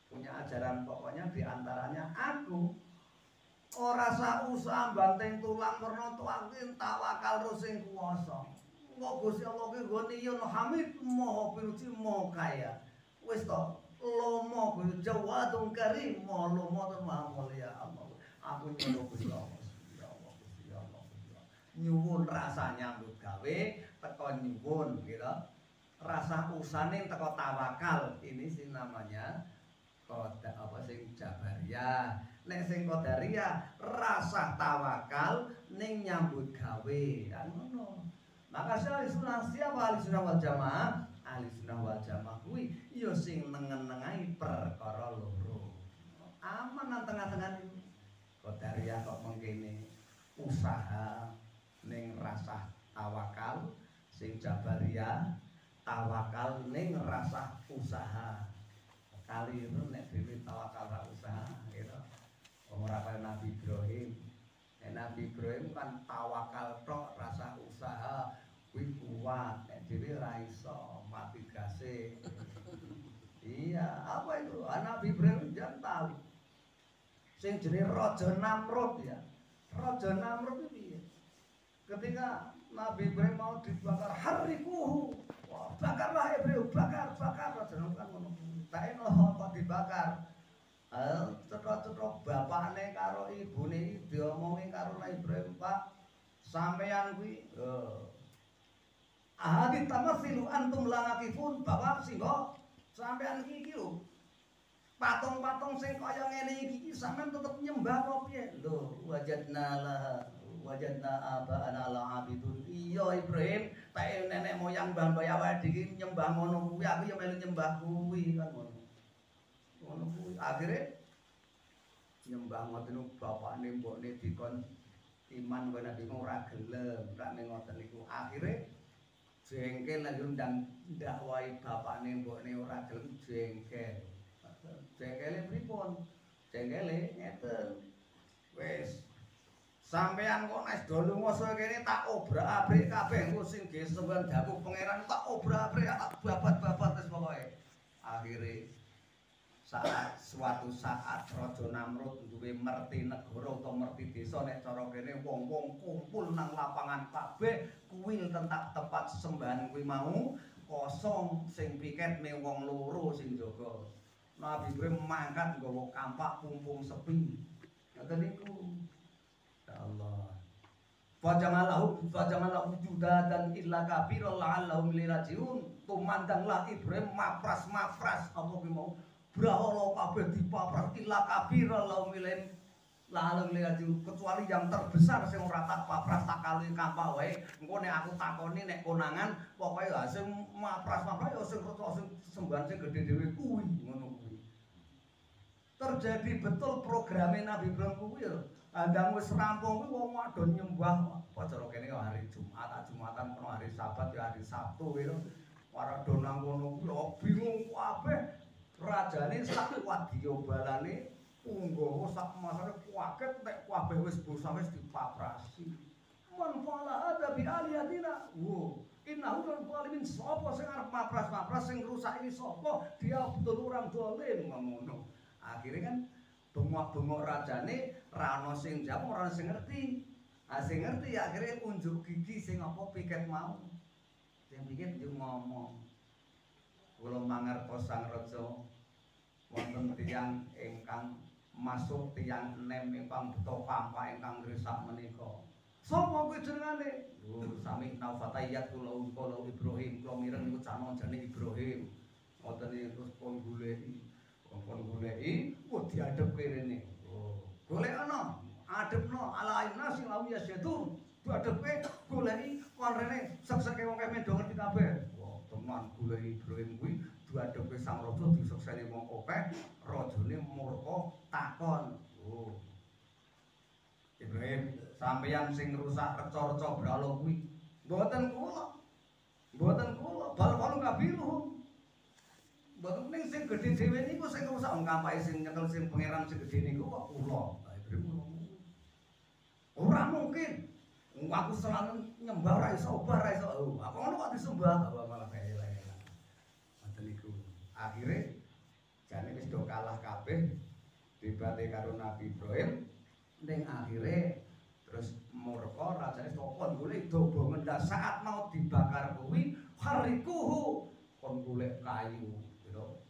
punya ajaran pokoknya diantaranya aku ora usah banteng tulang merno tuangin tawakal rusing kuwasa. Kok Gusti Allah ki nggone yen Hamid maha pinuji maha kaya. Wis to lomo Gusti Jawadung Karim maha lomo tur maha mulia Allah. Aku nyuwun Gusti Allah. Nyuwun rasa nyambut gawe teko nyuwun gitu. Rasa usane teko tawakal. Ini sing namanya sing Jabariyah. Nek sing Qadariyah rasa tawakal ning nyambut gawe. Kan ngono. Maka ahli sunnah siapa ahli sunnah wal jamaah? Ahli sunnah wal jamaah kuwi ya sing nengen-nengahi perkara loro. Aman nang tengah-tengah niku. Qadariyah kok mengkene usaha ning rasa tawakal, sing Jabariyah tawakal ning rasa usaha. Kali itu nek dhewe tawakal ra usaha gitu. Ora kaya Nabi Ibrahim. Nabi Ibrahim kan tawakal tok rasa usaha kuwi kuat. Nek dhewe ra iso mati gase. Iya, apa itu? Nabi Ibrahim jangan tahu. Sing jenenge Raja Namrud ya. Raja Namrud itu ketika Nabi Ibrahim mau dibakar harikuhu, wah bakarlah Ibrahim, bakar Raja Namrud kan ngono. Tak eno kok dibakar. Cetok-cetok bapakne karo ibune diomongi karo Ibrahim, Pak, sampeyan kuwi ahadi tamasilu antum langakifun, Bapak singgo sampeyan iki lho. Patung-patung sing kaya ngene iki sampean tetep nyembah apa piye? Lho, wajadna aba'ana ala abidun. Iya Ibrahim, tak nenek moyang mbah-mbah awake iki nyembah ngono kuwi, aku ya melu nyembah kuwi kan ngono. Ngono kuwi akhire nyembah ngoten bapakne mbokne dikon iman kowe Nabi ora gelem, rak ning ngoten niku. Akhire jengkel lan ndang dakwahi bapakne mbokne ora gelem jengkel. Jengkele pripun? Jengkele ngeten. Wis Sampeyan kok nek do lunga saka kene tak obrak-abrik kabeh engko sing ge sembahan dawuh pangeran tak obrak-abrik tak babat-babat wis pokoke. Akhire suatu saat Raja Namrud duwe merti negara utawa merti desa nek cara kene wong-wong kumpul nang lapangan kabeh kuwi tempat sembahan kuwi mau kosong sing piket me wong loro sing jaga. Nabi Ibrahim mangkat nggawa kampak pumpung sepi. Ngoten niku. Allah. Fajamalahu judadan illa kabira la'allahum lirajiun. Tumandanglah Ibrahim mafras apa ki mau brahala kabeh dipapras illa kabira la'allahum lirajiun, kecuali yang terbesar sing ora tak papras tak kali kampak wae. Engko nek aku takoni nek konangan pokoke ya sing mafras ya sing sembahan sing gedhe dhewe kuwi ngono kuwi. Terjadi betul programnya Nabi Ibrahim kuwi ya. Andang wis rampung kuwi wong wadon nyembah cara kene ya hari Jumat, Jumatan kono hari Sabat ya hari Sabtu kuwi lho. Para do nang kono kuwi bingung kabeh. Rajane sak wadya balane unggawa sak masane kaget nek kabeh wis bosa wis dipaprasi. Man fala ada bi aliyatina. Wo, innahu lan zalimin sapa sing arep mapras-mapras sing rusak iki sapa? Dia betul orang zalim ngono. Akhire kan bengok-bengok rajane ra ono sing jawab, ora ono sing ngerti. Sing ngerti akhirnya unjuk gigi sing apa piket mau. Sing piket yo ngomong. Kula mangertos Sang Raja wonten tiyang ingkang masuk tiyang enem ingkang buta kampak ingkang ngrisak menika. Sapa kuwi jenengane? Sami nafatayat kula Ibrahim, kula mireng niku cano jane Ibrahim. Ngoten niku pun goleki. Kon goleki, kok diadepke rene. Golek ana, adepno ala ayna sing lawu ya setun. Diadepke goleki kon rene sekseke wong kene do ngerti kabeh. Wah, teman goleki Ibrahim kuwi diadepke Sang Raja disekseni wong akeh, rajane murka takon. Oh. Ibrahim, sampeyan sing rusak reca-reca bralo kuwi. Mboten kula. Mboten kula, bal-bal kabiru. Mboten ning sing gedhe dhewe niku sing rusak kampake sing nyekel sing pangeran sing gedhe niku kok kula. Ora mungkin. Aku selalu nyembah ra iso obah ra iso. Apa ngono kok disembah? Apa malah elek. Ngoten niku. Akhire jane wis do kalah kabeh dibate karo Nabi Ibrahim. Ning akhire terus murka rajane sapa golek dobo ngendah saat mau dibakar kuwi harikuhu kon golek kayu.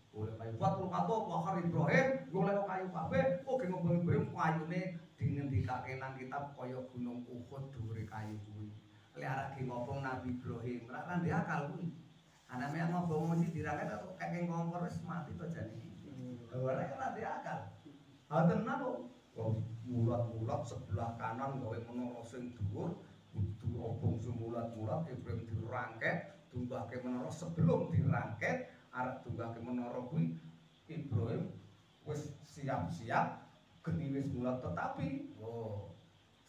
Golek kayu fatul kato wahar Ibrahim golek kayu kabeh oke ngomong Ibrahim kayune dingendikake nang kitab kaya gunung Uhud dhuwure kayu kuwi. Lek arek ki ngomong Nabi Ibrahim ra ndek akal kuwi. Anake ngomong mesti dirangket kok kakek kompor wis mati to jane. Ora ndek akal. Ha tenan kok mulat-mulat sebelah kanan gawe menara sing dhuwur kudu obong sumulat-mulat Ibrahim dirangket dunggahke menara sebelum dirangket arep dunggahke menara kuwi Ibrahim wis siap-siap geni wis mulat tetapi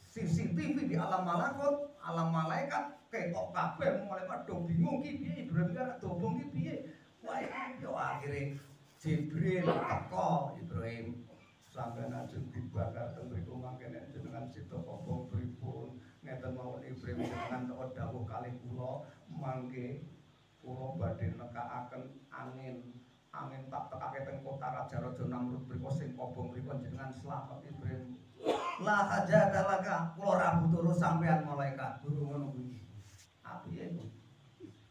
CCTV di alam malakut alam malaikat ketok kabeh malaikat do bingung ki piye Ibrahim karo dobong ki piye wae yo akhire Jibril teko Ibrahim sampeyan ajeng dibakar teng mriku mangkene jenengan sida kobong pripun ngeten mawon Ibrahim jenengan kok dawuh kalih kula mangke kula badhe nekakaken angin tak tekake teng kota Raja Namrud mriku sing kobong mriku jenengan slamet Ibrahim. La hajata laka kula ra butuh sampean malaikat guru ngono kuwi. Apiye iku?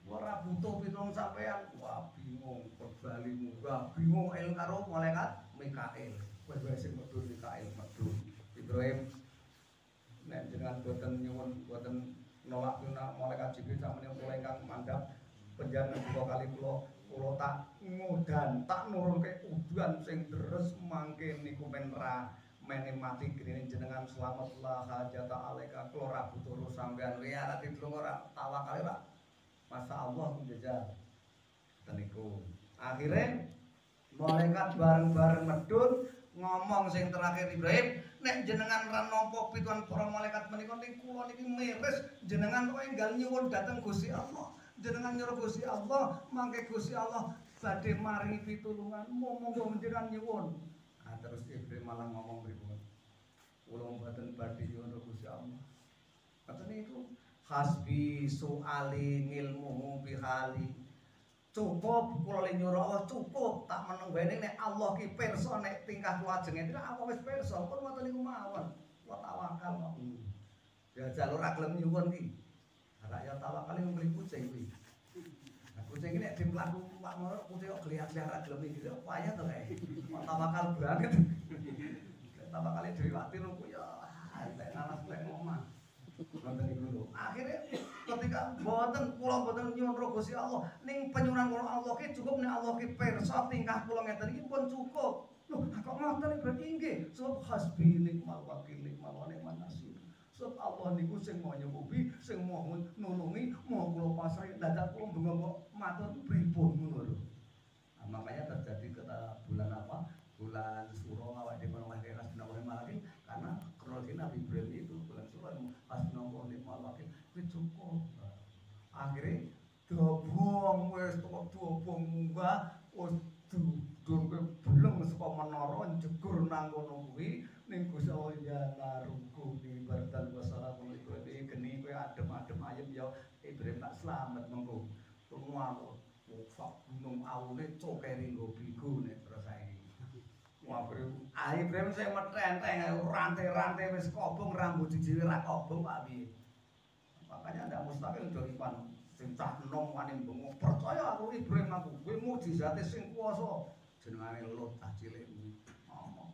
Ora butuh pitulung sampean. Wah bingung kebali munggah bingung el karo malaikat Mikail. Wes sing medhun Mikail medhun. Ibrahim nek jenengan boten nyuwun boten nolak malaikat Jibril sakmene kula ingkang mandhap panjenengan kula kali kula tak ngudan tak nurunke udan sing deres mangke niku men ra mene mati gene jenengan slamet la hajata alaika kula ra butuh sampean we ora ditulung ora tawakal ora masyaallah kunjajal teniku akhire malaikat bareng-bareng medhun ngomong sing terakhir Ibrahim nek jenengan ra nampa pituan para malaikat menika ning kula niki miris jenengan kok enggal nyuwun dhateng Gusti Allah jenengan nyuruh Gusti Allah mangke Gusti Allah badhe maringi pitulungan monggo jenengan nyuwun terus Ibrahim malah ngomong pripun kula mboten badhe nyuwun Gusti Allah. Ngoten niku hasbi suali ngilmuhu bihali. Cukup kula nyuwun Allah cukup tak menenggene nek Allah ki pirsa nek tingkah lajenge tidak Allah wis pirsa pun ngoten niku mawon. Wa tawakal kok. Ya jalur ra gelem nyuwun ki. Rakyat tawakal ngembeli kucing kuwi. Kucing ini di melaku Pak Moro, kucing kok geliat-geliat gelem iki lho, payah to kae. Tawakal banget. Tawakal dhewe watir ku ya, lek ngalas lek omah. Ngoten iku lho. Akhire ketika kula mboten nyuwun Gusti Allah, ning penyuwunan kula Allah ki cukup nek Allah ki pirsa tingkah kula ngeten iki pun cukup. Loh, kok ngoten iki berarti nggih, sebab hasbi nikmal wakil nikmal wa ni'man nasir. Sebab Allah niku sing mau nyukupi, sing mau nulungi, mau kula pasrahi dadak kula bengok matur pripun ngono lho. Nah, makanya terjadi kata bulan apa? Bulan Suro awak dhewe ngomongke hasbunallahu ni'mal wakil karena kronologi Nabi Ibrahim itu bulan Suro hasbunallahu ni'mal wakil kuwi cukup. Akhire dobong wis tok dobong munggah wis dur belum saka menara jegur nang kono kuwi ning Gusti Allah ya naruku di bardan wasalamu alaikum geni kowe adem-adem ayem ya Ibrahim tak slamet mengko ngono sak gunung awune cokere nggo bigu nek terus saiki Ibrahim sing metenteng rantai-rantai wis kobong rambut dhewe ra kobong Pak piye makanya ndak mustahil do iman sing cah enom wani bengok percaya aku Ibrahim aku kowe mukjizate sing kuwasa jenengane Lot cah cilik ngomong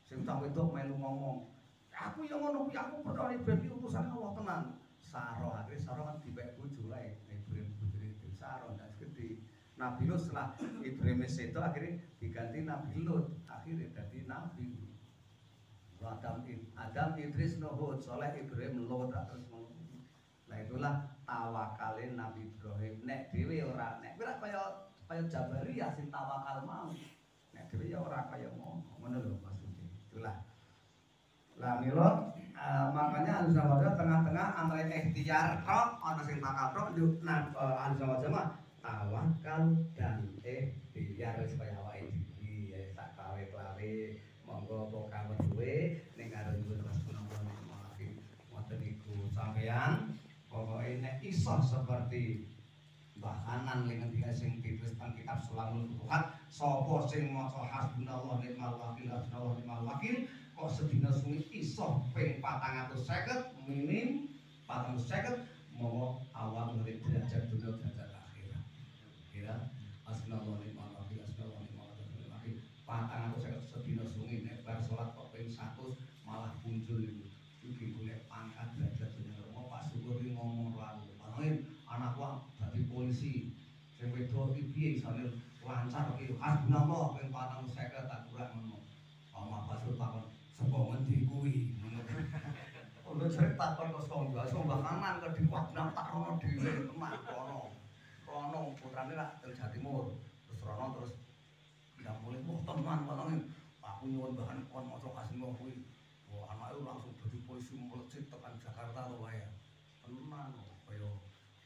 sing cah wedok melu ngomong aku yo ngono kuwi aku percaya Ibrahim utusan Allah tenan Sarah akhire Sarah kan dipek bojo lae Ibrahim putri Sarah ndak gede Nabi Lut setelah Ibrahim itu akhirnya diganti Nabi Lut akhirnya jadi Nabi Adam Idris Nuh Saleh Ibrahim Lut terus nah itulah tawakalin Nabi Ibrahim nek dhewe ora nek ora kaya Jabariyah sing tawakal mau nek dhewe ya ora kaya ngono lho maksudnya itulah lah mila makanya harus sama tengah-tengah antara ikhtiar tok ana sing takal tok harus sama tawakal dan ikhtiar supaya awake dhewe ya sak kawe-kawe monggo pokoke duwe ning karo nyuwun Rasulullah ngoten iku sampeyan pokoke nek iso seperti Mbah Hanan ning ngendika sing ditulis teng kitab Sulamul Futuhat sapa sing maca hasbunallah ni'mal wakil hasbunallah ni'mal wakil kok sedina suwi iso ping 450 minim 450 monggo awal murid derajat dunya derajat akhirat kira hasbunallah ni'mal wakil hasbunallah ni'mal wakil 450 sedina suwi nek bar salat kok ping 100 malah muncul iki golek pangkat derajat dunya mau Pak Syukur iki ngomong lalu anakku dadi polisi sing wedok iki piye isane lancar iki hasbunallah ping 450 tak kurang ngono Pak Syukur takon saka ngendi kuwi ngono ono cerita takon kok Mbah Hanan ke diwakna tak rono dhewe teman rono putrane lak teng Jawa Timur terus rono terus ndak mulih teman ngono aku nyuwun bahan kon maca hasbunallah kuwi anake langsung dadi polisi mlecet tekan Jakarta to wae tenan kaya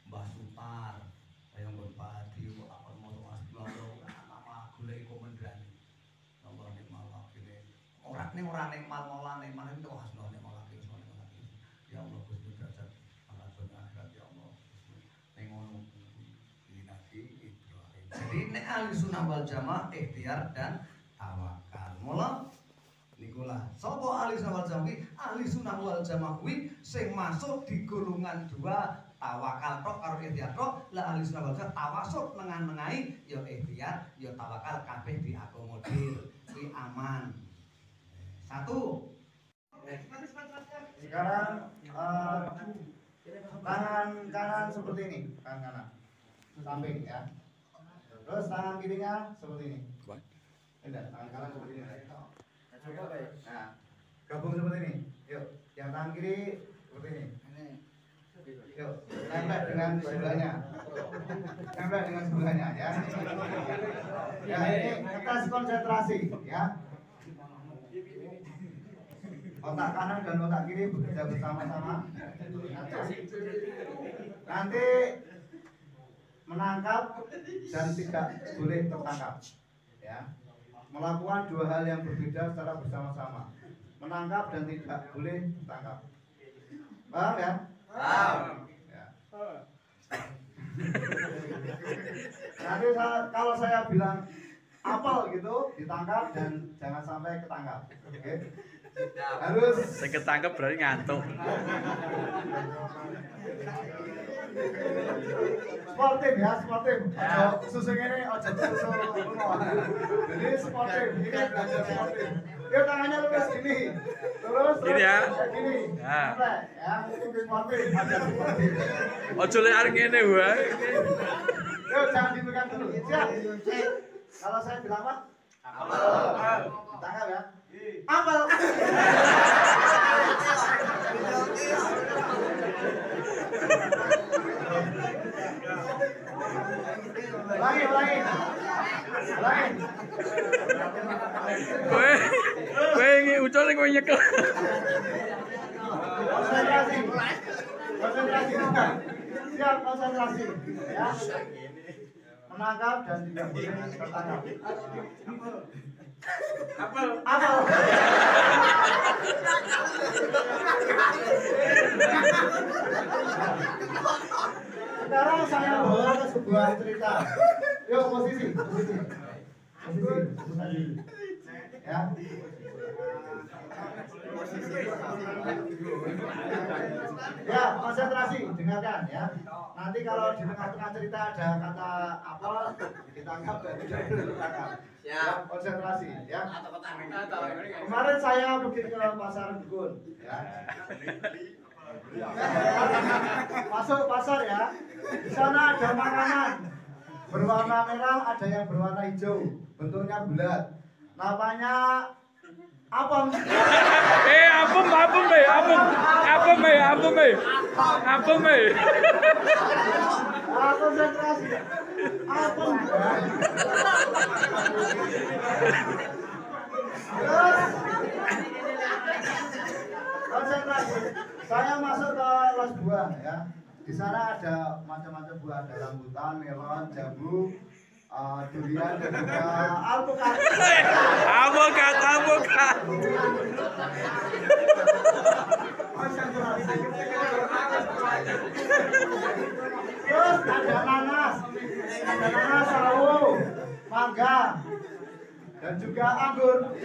Mbah Supar kaya Mbah Padi kok takon maca hasbunallah nama golek komandan nomor nikmal wakile ora nikmal molane malah itu hasbunallah nikmal wakil ya Allah Gusti derajat angkat akhirat ya Allah ning ngono iki Nabi Ibrahim jadi nek ahli sunnah wal jamaah ikhtiar dan tawakal mula nikulah sapa ahli sunnah wal jamaah ahli sunnah wal jamaah kuwi sing masuk di golongan 2 tawakal tok karo ikhtiar tok lah ahli sunnah wal jamaah tawassul nengan-nengai ya ikhtiar ya tawakal kabeh diakomodir kuwi aman. Satu sekarang tangan kanan seperti ini tangan kanan samping ya terus tangan kirinya seperti ini enggak tangan kanan seperti ini nah gabung seperti ini yuk yang tangan kiri seperti ini yuk nempel dengan sebelahnya ya ya ini tes konsentrasi ya otak kanan dan otak kiri bekerja bersama-sama nanti menangkap dan tidak boleh tertangkap ya melakukan 2 hal yang berbeda secara bersama-sama menangkap dan tidak boleh ditangkap. Paham ya? Ya. Nanti kalau saya bilang apel gitu ditangkap dan jangan sampai ketangkap. Oke? Harus. Saya ketangkep berarti ngantuk. Sportif ya, sportif. Ojo susu ini, ojo susu kuno. Jadi sportif, ini belajar sportif. Yuk tangannya lurus gini. Terus Gini ya. Gini. Ya. Sampai ya, sportif, belajar sportif. Ojo lek arep ngene wae. Yuk jangan dipegang dulu. Siap. Kalau saya bilang apa? Apel. Tangkap ya. Apel. Ulangi. Kowe ngi ucul ning kowe nyekel. Konsentrasi. Siap, konsentrasi. Ya. Menangkap dan tidak boleh tertangkap. Apel. Sekarang saya bawa ke sebuah cerita. Yuk posisi. Ya. Ya, konsentrasi, dengarkan ya. Nanti kalau di tengah-tengah cerita ada kata apel, ditangkap dan tidak boleh ditangkap. Ya, konsentrasi ya. Kemarin saya pergi ke pasar Dukun ya. Masuk pasar ya. Di sana ada makanan berwarna merah, ada yang berwarna hijau, bentuknya bulat. Namanya apem. Apem. Konsentrasi. Apem. Terus konsentrasi. Saya masuk ke los buah ya. Di sana ada macam-macam buah, ada rambutan, melon, jambu, durian dan juga alpukat. Alpukat. Terus ada nanas, sawo, mangga, dan juga anggur.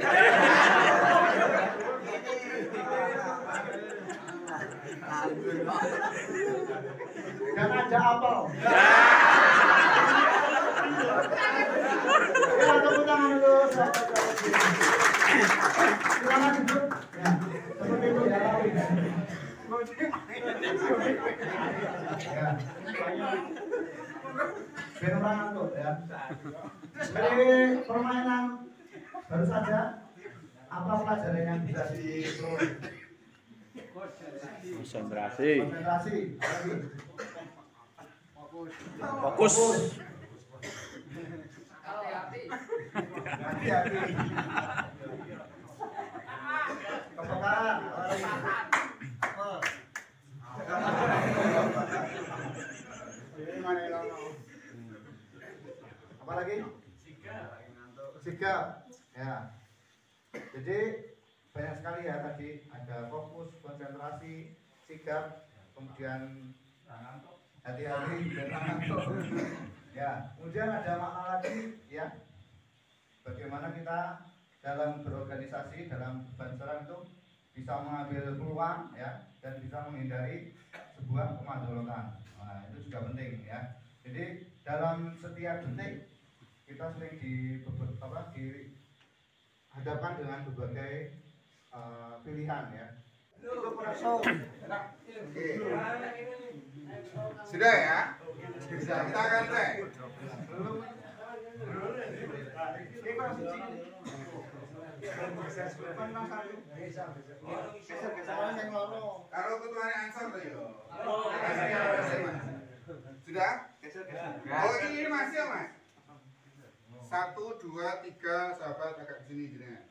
Dan ada apel. Ya, tepuk tangan dulu. Silakan duduk. Ya, seperti itu ya. Ya. Biar orang ngantuk ya. Dari permainan baru saja, apa pelajaran yang bisa diperoleh? Konsentrasi. Fokus. Hati-hati. Kepekaan. Apa lagi? Sigap. Ya. Jadi banyak sekali ya tadi, ada fokus, konsentrasi, sigap, kemudian hati-hati dan ngantuk. Ya, kemudian ada makna lagi ya. Bagaimana kita dalam berorganisasi, dalam beban itu bisa mengambil peluang ya dan bisa menghindari sebuah kemadrotan. Nah, itu juga penting ya. Jadi dalam setiap detik kita sering dihadapkan dengan berbagai pilihan ya. Itu proses. Oke. Sudah ya? Sudah, kita akan cek. Kalau ketuanya answer tuh yo. Sudah? Oh ini masih ya mas? 1, 2, 3 sahabat agak kesini jenengan.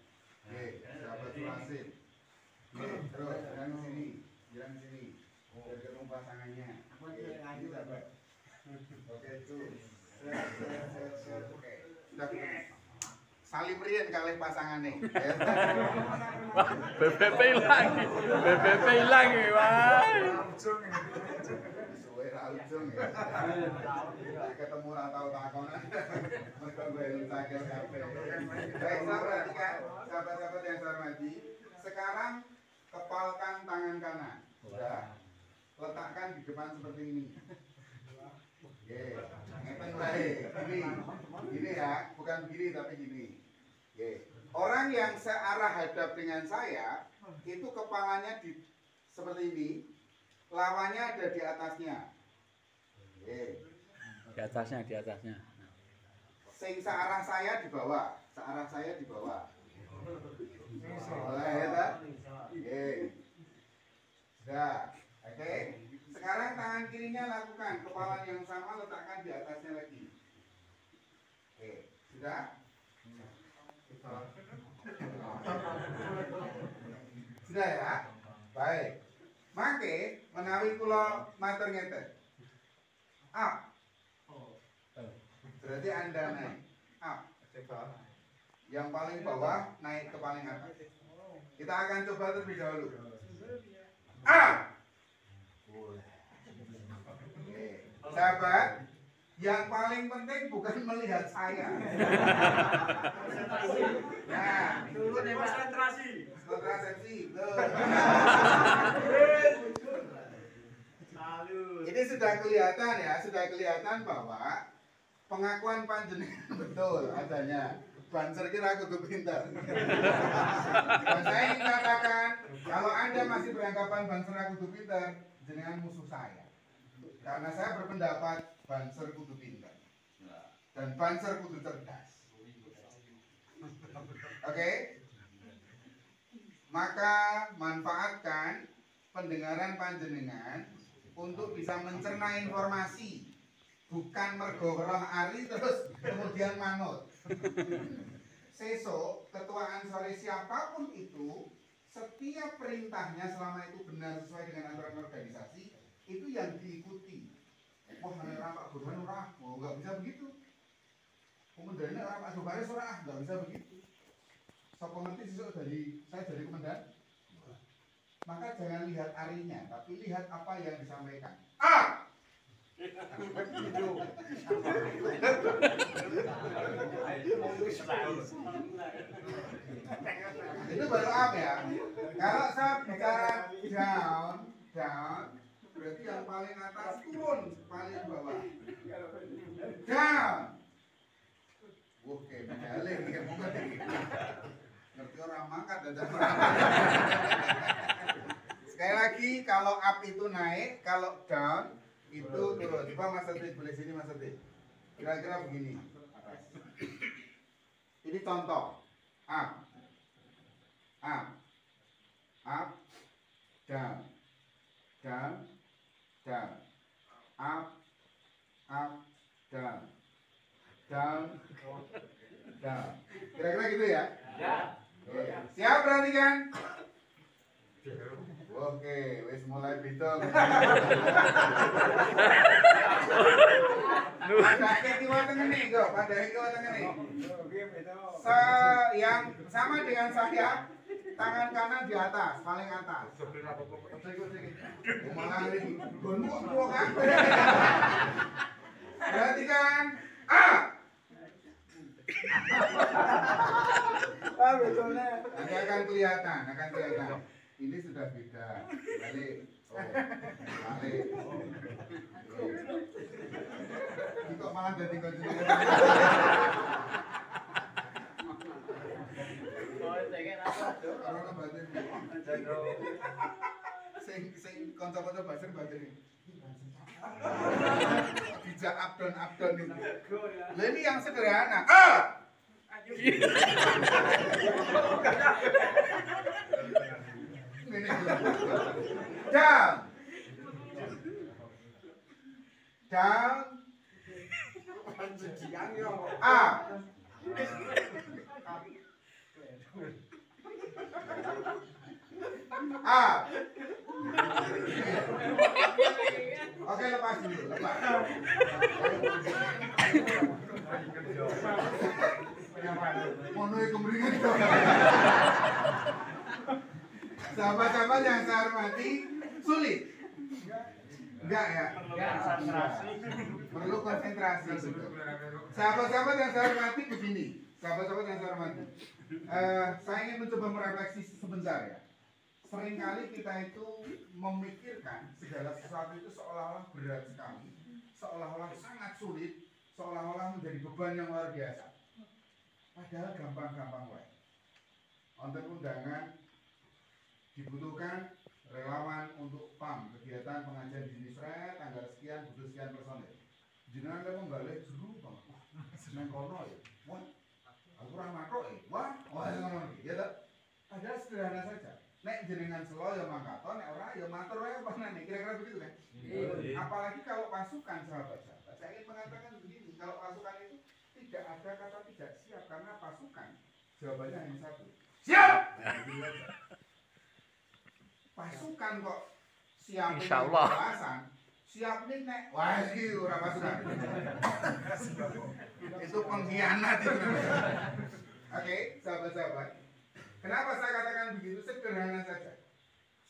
Oke, sahabat Rasim. Oke, terus jalan sini, biar ketemu pasangannya. Ini sahabat. Oke itu. Oke, sudah. salim riyen kalih pasangane. BBP hilang. BBP hilang iki, Pak. Suwe ra ujung ya. Ketemu ra tau takonan. Mergo gue lucakel kabeh. Baik, sahabat-sahabat yang saya hormati, sekarang kepalkan tangan kanan. Sudah. Letakkan di depan seperti ini. Oke, ngeten wae. Gini ya, bukan begini tapi gini. Oke. Orang yang searah hadap dengan saya, itu kepalanya seperti ini, lawannya ada di atasnya. Oke. Di atasnya. Sing searah saya di bawah, Boleh ya, tak? Oke. Sudah. Oke. Sekarang tangan kirinya lakukan, kepala yang sama letakkan di atasnya lagi. Oke, sudah? Sudah ya? Baik. Mangke menawi kula matur ngeten. Up. Berarti Anda naik. Up. Yang paling bawah naik ke paling atas. Kita akan coba terlebih dahulu. Up. Sahabat, yang paling penting bukan melihat saya. Nah, konsentrasi. Ini sudah kelihatan bahwa pengakuan panjenengan betul adanya. Banser kira kudu pinter. Dan saya ingin katakan, kalau Anda masih beranggapan Banser kudu pinter, jenengan musuh saya. Karena saya berpendapat Banser kudu pinter dan Banser kudu cerdas. Oke? Maka manfaatkan pendengaran panjenengan untuk bisa mencerna informasi, bukan mergo weruh ari terus kemudian manut. Sesuk ketua Ansori siapapun itu, setiap perintahnya selama itu benar sesuai dengan aturan organisasi, itu yang diikuti. Wah, mana Pak Burhan ora, nggak bisa begitu. Komandannya orang Pak Sobaris ora, nggak bisa begitu. Sapa ngerti sesuk saya jadi komandan? Maka jangan lihat arinya, tapi lihat apa yang disampaikan. A. Itu baru up ya. Kalau saya bicara down, berarti yang paling atas turun, paling bawah. Down. Oke, balik ya, ngerti orang mangkat dan sekali lagi, kalau up itu naik, kalau down itu turun. Coba Mas Ati, boleh sini Mas Ati. Kira-kira begini. Ini contoh. Up, down, up, down. Kira-kira gitu ya? Ya. Siap, perhatikan. Oke, wis mulai bitung. Padahal kiwa tengene kok, yang sama dengan saya, tangan kanan di atas, paling atas. Malah ini gonmu kan. Perhatikan. Nanti akan kelihatan. Ini sudah beda. Balik. Balik. Ini kok malah jadi konsentrasi. Sing kanca-kanca Basir batin. Bijak abdon ini. Lah ini yang sederhana. Down. Up. Oke, lepas dulu, lepas. Mono iku mriki. Sahabat-sahabat yang saya hormati, sulit. Enggak ya? Perlu konsentrasi. Sahabat-sahabat yang saya hormati begini. Sahabat-sahabat yang saya hormati. Saya ingin mencoba merefleksi sebentar ya. Seringkali kita itu memikirkan segala sesuatu itu seolah-olah berat sekali, seolah-olah sangat sulit, seolah-olah menjadi beban yang luar biasa. Padahal gampang-gampang wae. Wonten undangan dibutuhkan relawan untuk PAM, kegiatan pengajian di sini tanggal sekian butuh sekian personil. Jenengan lek membalik juru banget. Nang kono ya. Wah, aku ora matok ya. Wah, ngono iki. Ya tak. Padahal sederhana saja. Nek jenengan selo ya mangkato, nek ora ya matur wae apa nane. Kira-kira begitu kan? Apalagi kalau pasukan sahabat-sahabat. Saya ingin mengatakan begini, kalau pasukan itu tidak ada kata tidak siap karena pasukan jawabannya hanya satu. Siap. Pasukan kok siap Insyaallah. Siap nih nek wah iki ora pasukan. Itu pengkhianat itu. Oke, sahabat-sahabat. Kenapa saya katakan begitu? Sederhana saja.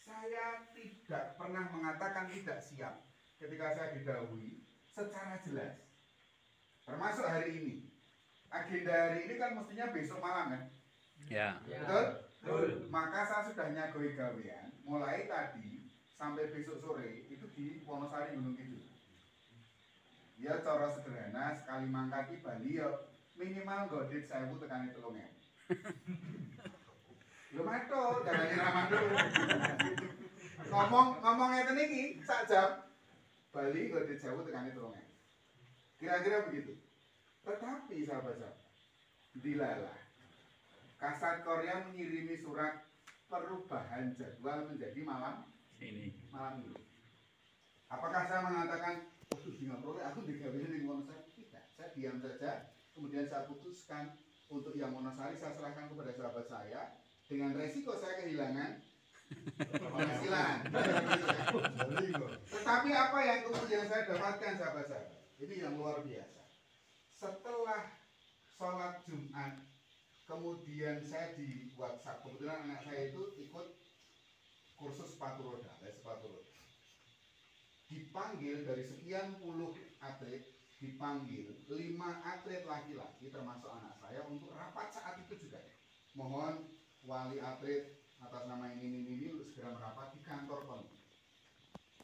Saya tidak pernah mengatakan tidak siap ketika saya didahului secara jelas. Termasuk hari ini. Agenda hari ini kan mestinya besok malam kan? Ya. Betul? Betul. Maka saya sudah nyagoi gawean mulai tadi sampai besok sore itu di Wonosari Gunung Kidul. Ya cara sederhana sekali mangkat di Bali ya minimal godit 1000 tekan 3000. Lho mato, darane ra mantu. Ngomong ngeten iki sak jam Bali godit 1000 tekan 3000. Kira-kira begitu. Tetapi sahabat-sahabat, dilalah Kasat Korea mengirimi surat perubahan jadwal menjadi malam ini. Apakah saya mengatakan, oh Singapura aku digawin di Wonosari? Tidak, saya diam saja. Kemudian saya putuskan untuk yang Wonosari saya serahkan kepada sahabat saya dengan resiko saya kehilangan penghasilan. Tetapi apa yang kemudian saya dapatkan sahabat-sahabat? Ini yang luar biasa. Setelah sholat Jumat, kemudian saya di WhatsApp, kebetulan anak saya itu ikut kursus sepatu roda, dipanggil dari sekian puluh atlet, dipanggil 5 atlet laki-laki termasuk anak saya untuk rapat saat itu juga. Mohon wali atlet atas nama ini segera merapat di kantor pon.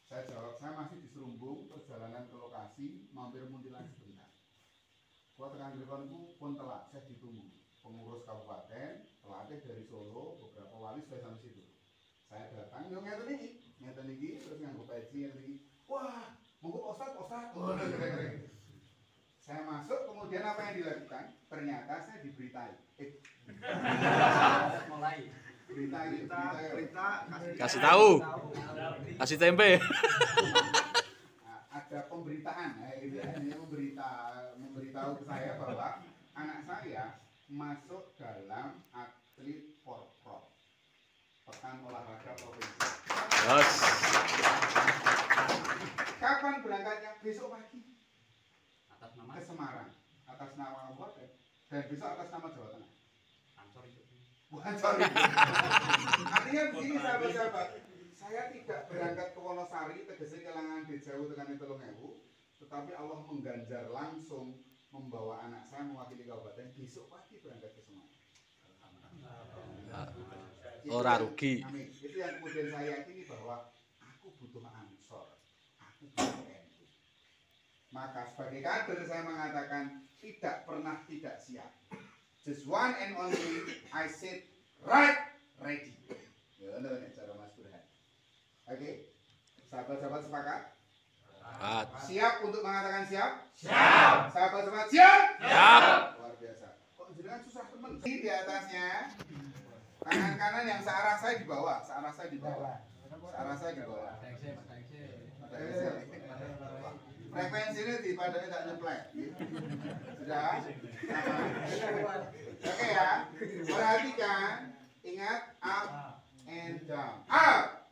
Saya jawab, saya masih di Serumbung, perjalanan ke lokasi, mampir Muntilan sebentar. Gua tekan teleponku pun telat, saya ditunggu. Pengurus kabupaten, pelatih dari Solo, beberapa wali sudah sampai situ. Saya datang, yo ngeten iki, terus nganggo peci ngeten iki. Wah, monggo Ustaz. Saya masuk, kemudian apa yang dilakukan? Ternyata saya diberitai. Mulai. Berita Kasih tahu. Kasih tempe. Nah, ada pemberitaan, ini memberitahu ke saya bahwa anak saya masuk dalam atlet Porprov, Pekan Olahraga Provinsi. Yes. Kapan berangkatnya? Besok pagi. Atas nama ke Semarang, atas nama Kabupaten, dan besok atas nama Jawa Tengah. Bukan sorry. Artinya begini sahabat-sahabat, saya tidak berangkat ke Wonosari tegese kelangan di jauh tekan 3000, tetapi Allah mengganjar langsung membawa anak saya mewakili kabupaten besok pagi berangkat ke Semarang. Ora rugi. Amin. Itu yang kemudian saya yakini bahwa aku butuh ansor, aku butuh NU. Maka sebagai kader saya mengatakan tidak pernah tidak siap. Just one and only, I said right, ready. Ya, ini cara Mas Burhan. Oke, sahabat-sahabat sepakat? Siap untuk mengatakan siap? Siap. Sahabat-sahabat siap? Siap. Luar biasa. Kok jenengan susah temen? Di atasnya, tangan kanan yang searah saya di bawah, searah saya di bawah. Frekuensinya di padanya tak nyeplek. Sudah? Oke ya, perhatikan, ingat up and down. Up.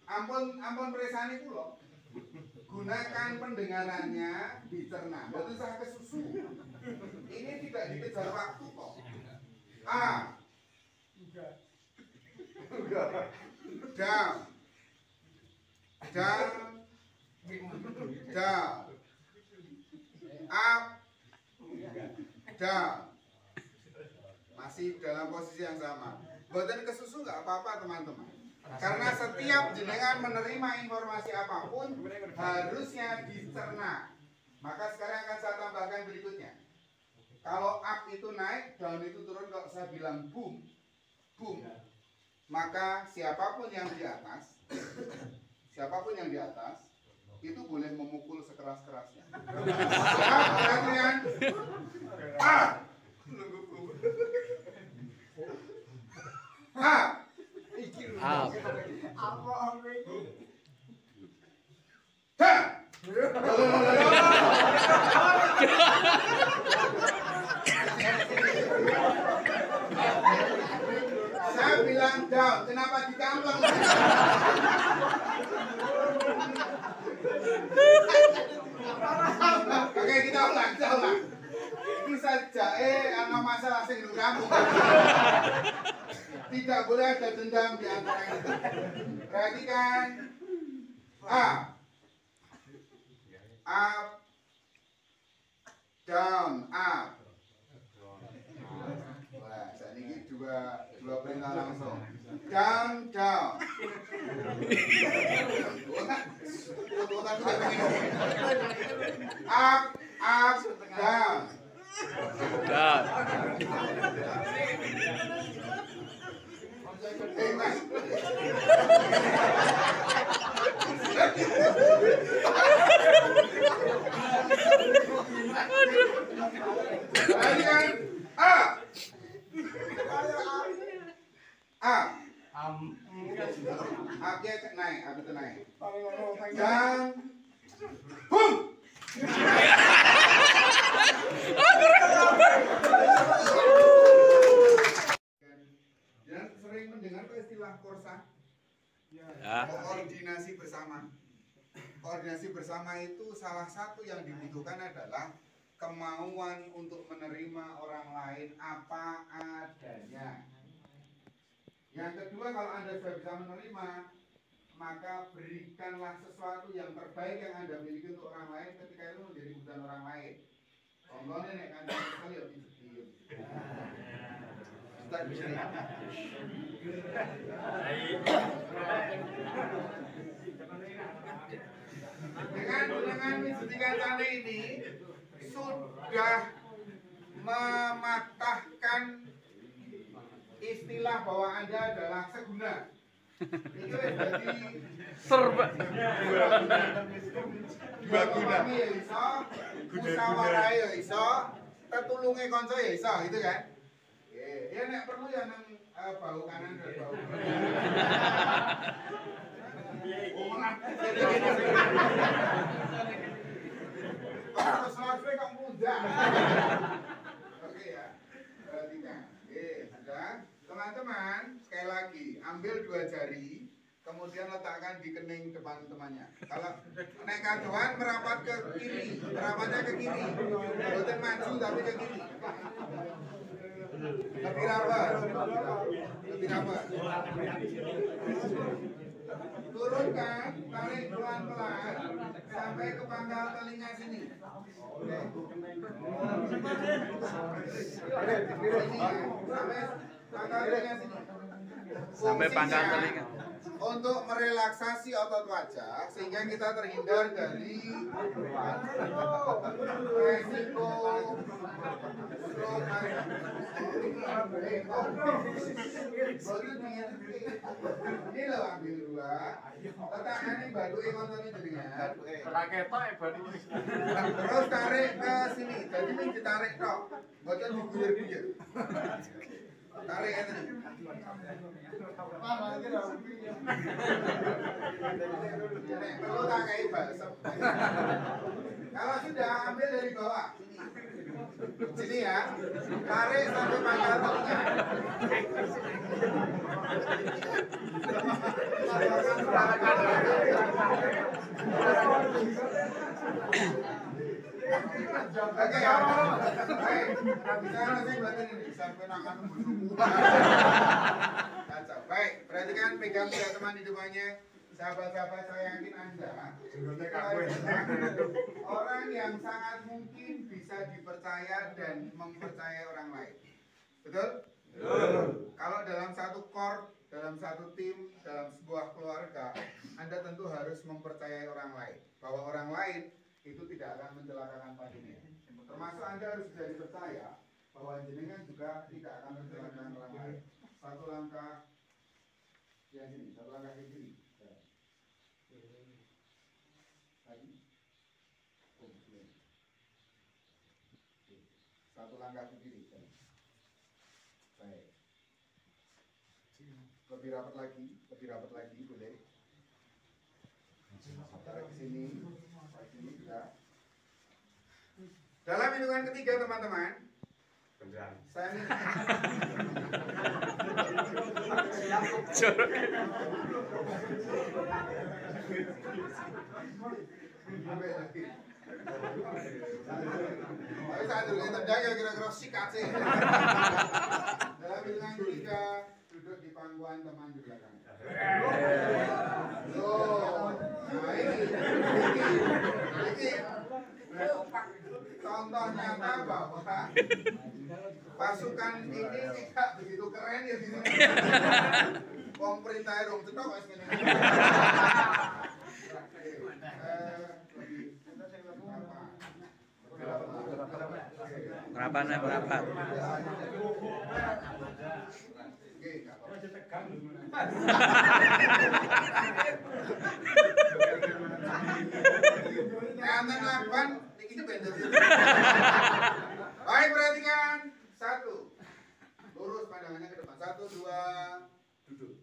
Ampun presani kula. Gunakan pendengarannya dicerna. Betul saya ke susu. Ini tidak dikejar waktu kok. A. Down. Down. Down. Up. Down. Masih dalam posisi yang sama. Boten kesusu nggak apa-apa teman-teman. Karena setiap jenengan menerima informasi apapun harusnya dicerna. Maka sekarang akan saya tambahkan berikutnya. Kalau up itu naik, down itu turun. Kalau saya bilang boom, boom, maka siapapun yang di atas itu boleh memukul sekeras-kerasnya. Perhatian. A. Saya bilang down, kenapa dikamplang? Oke, kita ulang. Bisa jae ana masalah sing nang kampung. Tidak boleh ada dendam di antara kita. Perhatikan. A. Up. Down. Up. Wah, saat ini dua perintah langsung. Down. Up. Down. Naik. Dan boom. Jangan sering mendengar istilah korsa. Koordinasi bersama. Koordinasi bersama itu salah satu yang dibutuhkan adalah kemauan untuk menerima orang lain apa adanya. Yang kedua, kalau Anda sudah bisa menerima, maka berikanlah sesuatu yang terbaik yang Anda miliki untuk orang lain ketika itu menjadi kebutuhan orang lain. Contohnya nek kan sekali ya sedih. Ustaz bisa. Dengan wisudikan kali ini sudah mematahkan istilah bahwa Anda adalah seguna. Itu jadi serba dua guna ya iso, musyawarah ya iso, tetulunge kanca ya iso, gitu kan? Ya nek perlu ya nang bahu kanan dan bahu kiri. Terus selesai kok mudah. Oke ya, perhatikan. Sudah. Teman-teman, sekali lagi, ambil dua jari, kemudian letakkan di kening depan temannya. Kalau naik kadoan merapat ke kiri, merapatnya ke kiri, bukan maju tapi ke kiri. Lebih rapat. Turunkan, tarik pelan-pelan sampai ke pangkal telinga sini. sampai pangkal telinga. Untuk merelaksasi otot wajah sehingga kita terhindar dari resiko ini loh, ambil dua letakkan ini batu kontornya jenengan terus tarik ke sini, jadi ini ditarik tok bukan diguyur-guyur. Tarik ya tadi. Perlu tak kayak balsem. Kalau sudah ambil dari bawah sini ya, tarik sampai pangkal telinga. Oke. Baik, bicara sih berarti ini sampai nakan semua. Kacau. Baik, perhatikan pegang tiga teman di depannya. Sahabat-sahabat, saya yakin Anda orang yang sangat mungkin bisa dipercaya dan mempercayai orang lain. Betul? Betul. Kalau dalam satu core, dalam satu tim, dalam sebuah keluarga, Anda tentu harus mempercayai orang lain. Bahwa orang lain itu tidak akan mencelakakan panjenengan. Termasuk Anda harus bisa dipercaya bahwa jenengan juga tidak akan mencelakakan orang lain. Satu langkah yang ini, satu langkah ke kiri. Satu langkah ke kiri. Baik. Lebih rapat lagi boleh. Tarik ke sini juga. Dalam hitungan ketiga teman-teman, saya minta saya dulu tendang kira-kira sikat sih. Dalam hitungan ketiga, duduk di pangkuan teman di belakang. Nah ini contoh nyata bahwa pasukan ini tidak begitu keren ya di sini. Wong perintah rong cetok wis ngene. Berapa? Nanti lakukan, ini beda. Baik, perhatikan. 1. Lurus pandangannya ke depan. 1, 2, duduk.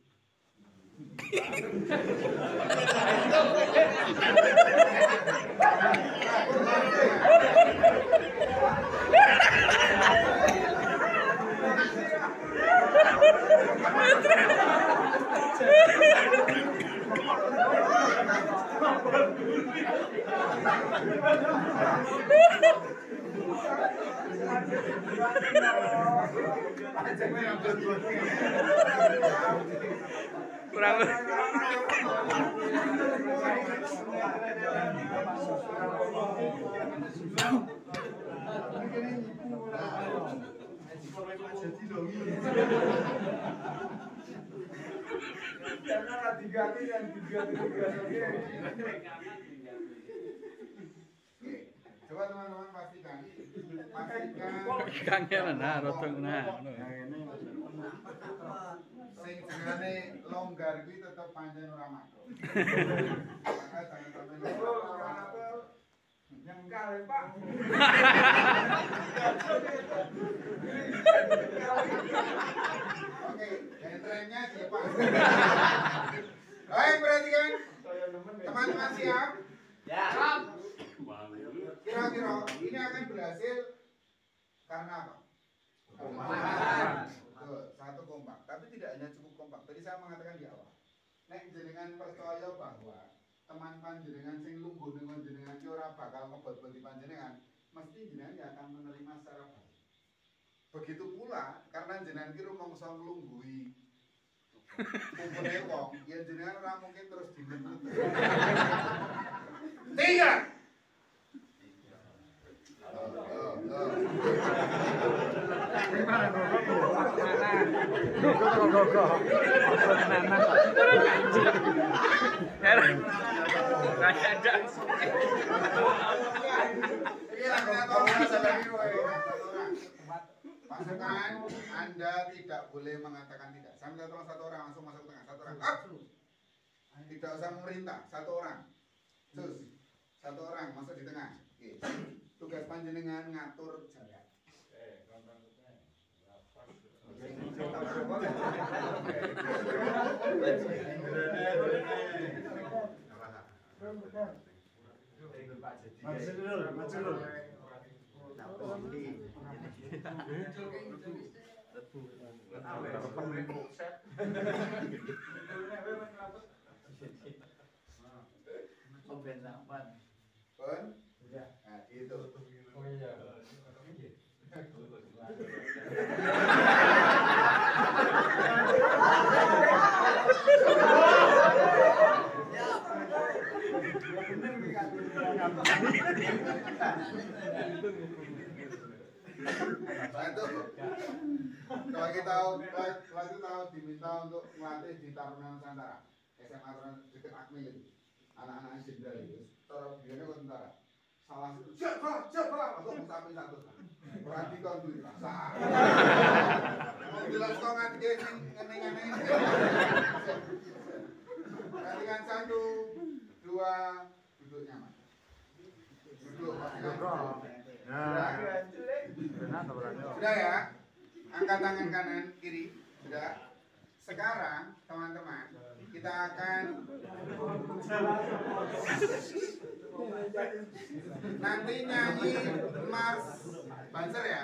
Kurang Coba teman-teman pastikan. kangen nah rotong nah. Sing jenenge longgar kuwi tetep pancen ora makro. Maka jangan sampai nyengkal ya, Pak. Oke, trennya di Pak. Baik, perhatikan. Teman-teman siap? Ya. Kira-kira ini akan berhasil karena apa? Kompak. Betul, satu kompak. Tapi tidak hanya cukup kompak. Tadi saya mengatakan di awal. Nek jenengan percaya bahwa teman panjenengan sing lungguh dengan jenengan ki ora bakal ngebot-bot di panjenengan, mesti jenengan akan menerima secara baik. Begitu pula karena jenengan ki rumangsa nglungguhi kumpule wong, yen jenengan ora mungkin terus dinut. 3. Pasukan, Anda tidak boleh mengatakan tidak. Saya minta tolong satu orang langsung masuk tengah. Satu orang. Tidak usah memerintah. Satu orang. Terus. Satu orang masuk di tengah. Oke. Tugas panjenengan ngatur jarak. Pun? Nah, itu. Satu. Kalau kita tahu diminta untuk melatih di Taruna Nusantara, SMA Taruna dekat Akmil itu, anak-anak jenderal itu, cara biasanya kok tentara. Salah itu, siapa, langsung sampai satu. Berarti kau duit rasa. Mau jelas kau ngadil ngeneng-ngeneng. Latihan 1, 2, duduk nyaman. Duduk. Sudah ya, angkat tangan kanan kiri, sudah. Sekarang teman-teman, kita akan nanti nyanyi Mars Banser ya.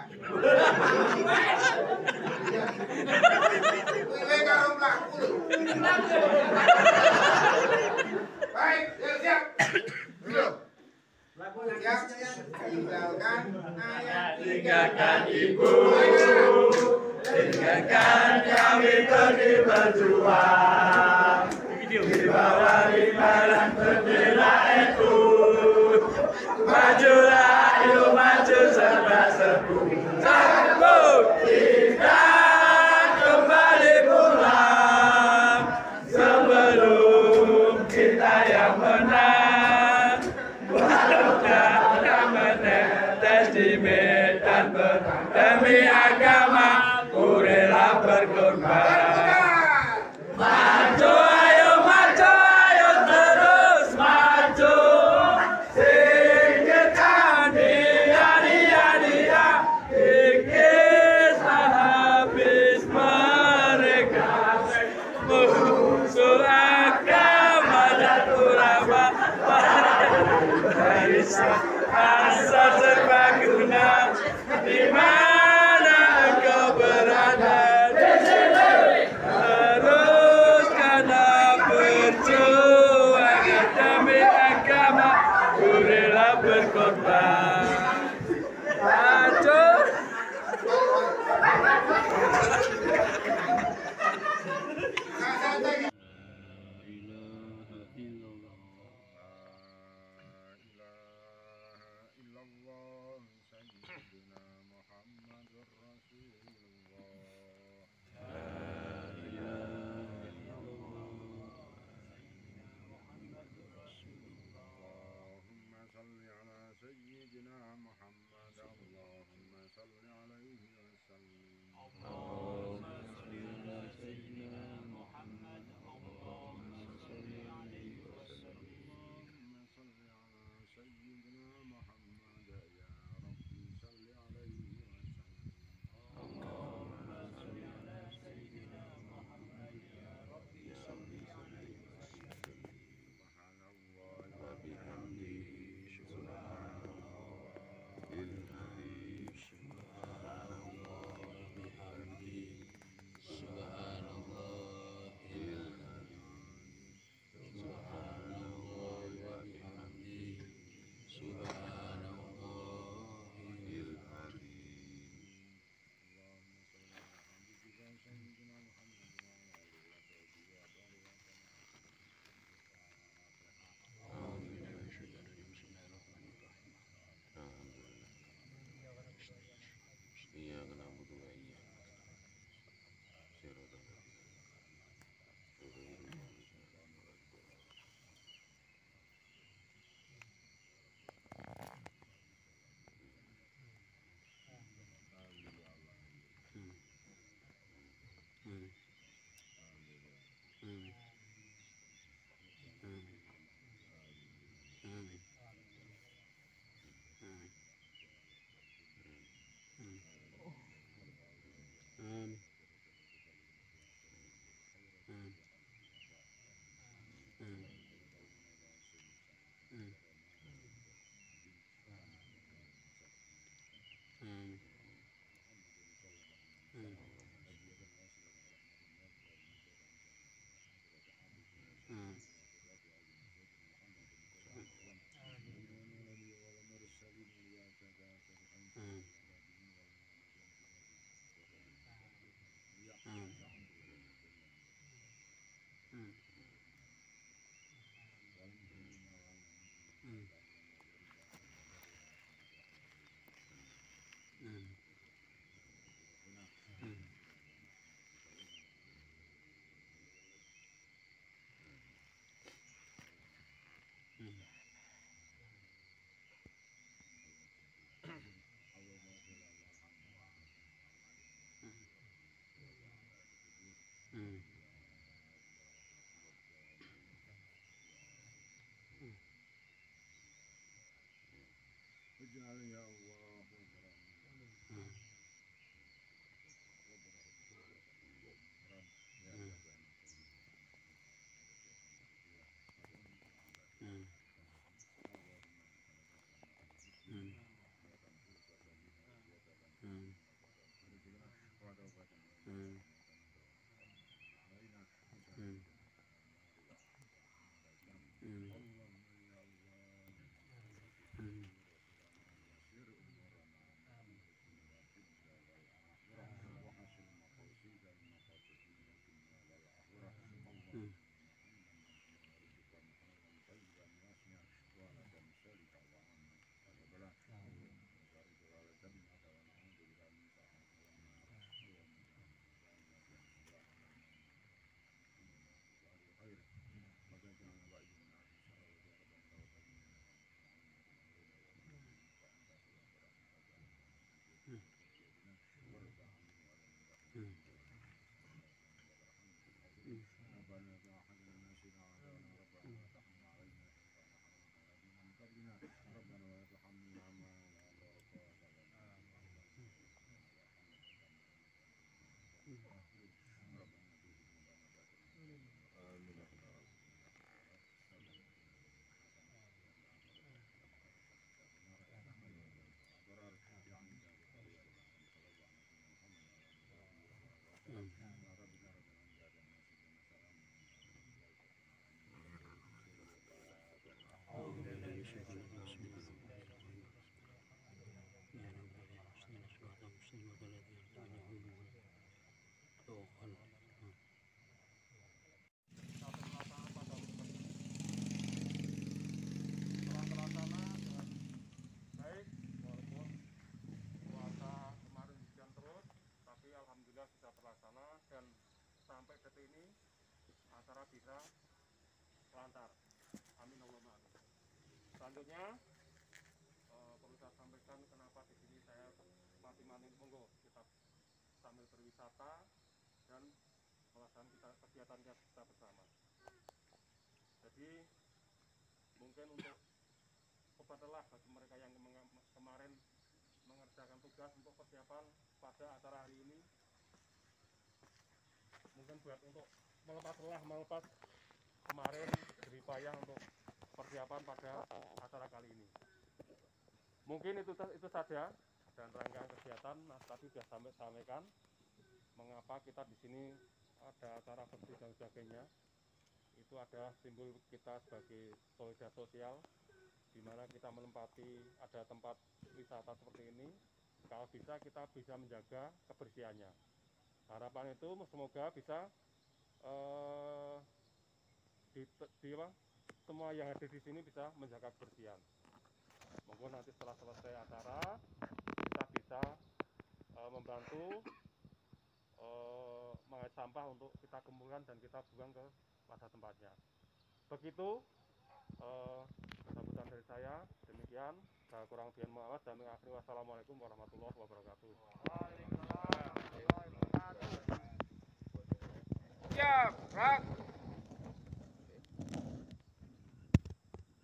Pilih karo mlaku. Baik, siap. Belum. Siap, tinggalkan ayat, Tinggalkan ibu, tinggalkan kami pergi berjuang di bawah rimbaran bendera itu. Majulah, ayo maju serta serbu, sambut kita kembali pulang sebelum kita yang menang. Di medan perang demi agama, ku rela berkorban. Maju, ayo terus maju. Singkirkan dia, kikislah habis mereka. Musuh agama dan ulama, barisan asal serbaguna, di mana engkau berada, di sini teruskanlah berjuang demi agama, ku rela berkorban. Maju. illallah Baik, walaupun puasa kemarin hujan terus, tapi alhamdulillah sudah terlaksana dan sampai detik ini acara bisa lancar. Amin Allahumma amin. Selanjutnya perlu saya sampaikan kenapa di sini saya masih monggo kita sambil berwisata dan melaksanakan kegiatan kita bersama. Jadi mungkin untuk obat lelah bagi mereka yang kemarin mengerjakan tugas untuk persiapan pada acara hari ini, mungkin buat untuk melepas lelah, melepas kemarin jerih payah untuk persiapan pada acara kali ini. Mungkin itu saja dan rangkaian kegiatan. Nah, tadi sudah sampaikan mengapa kita di sini ada acara bersih dan sebagainya. Itu ada simbol kita sebagai solidaritas sosial, di mana kita menempati ada tempat wisata seperti ini. Kalau bisa kita bisa menjaga kebersihannya. Harapan itu semoga bisa semua yang hadir di sini bisa menjaga kebersihan. Monggo nanti setelah selesai acara kita bisa membantu mengait sampah untuk kita kumpulkan dan kita buang ke pada tempatnya. Begitu sambutan dari saya. Demikian, saya kurang lebih mohon maaf dan mengakhiri. Wassalamualaikum warahmatullahi wabarakatuh. Siap, rak.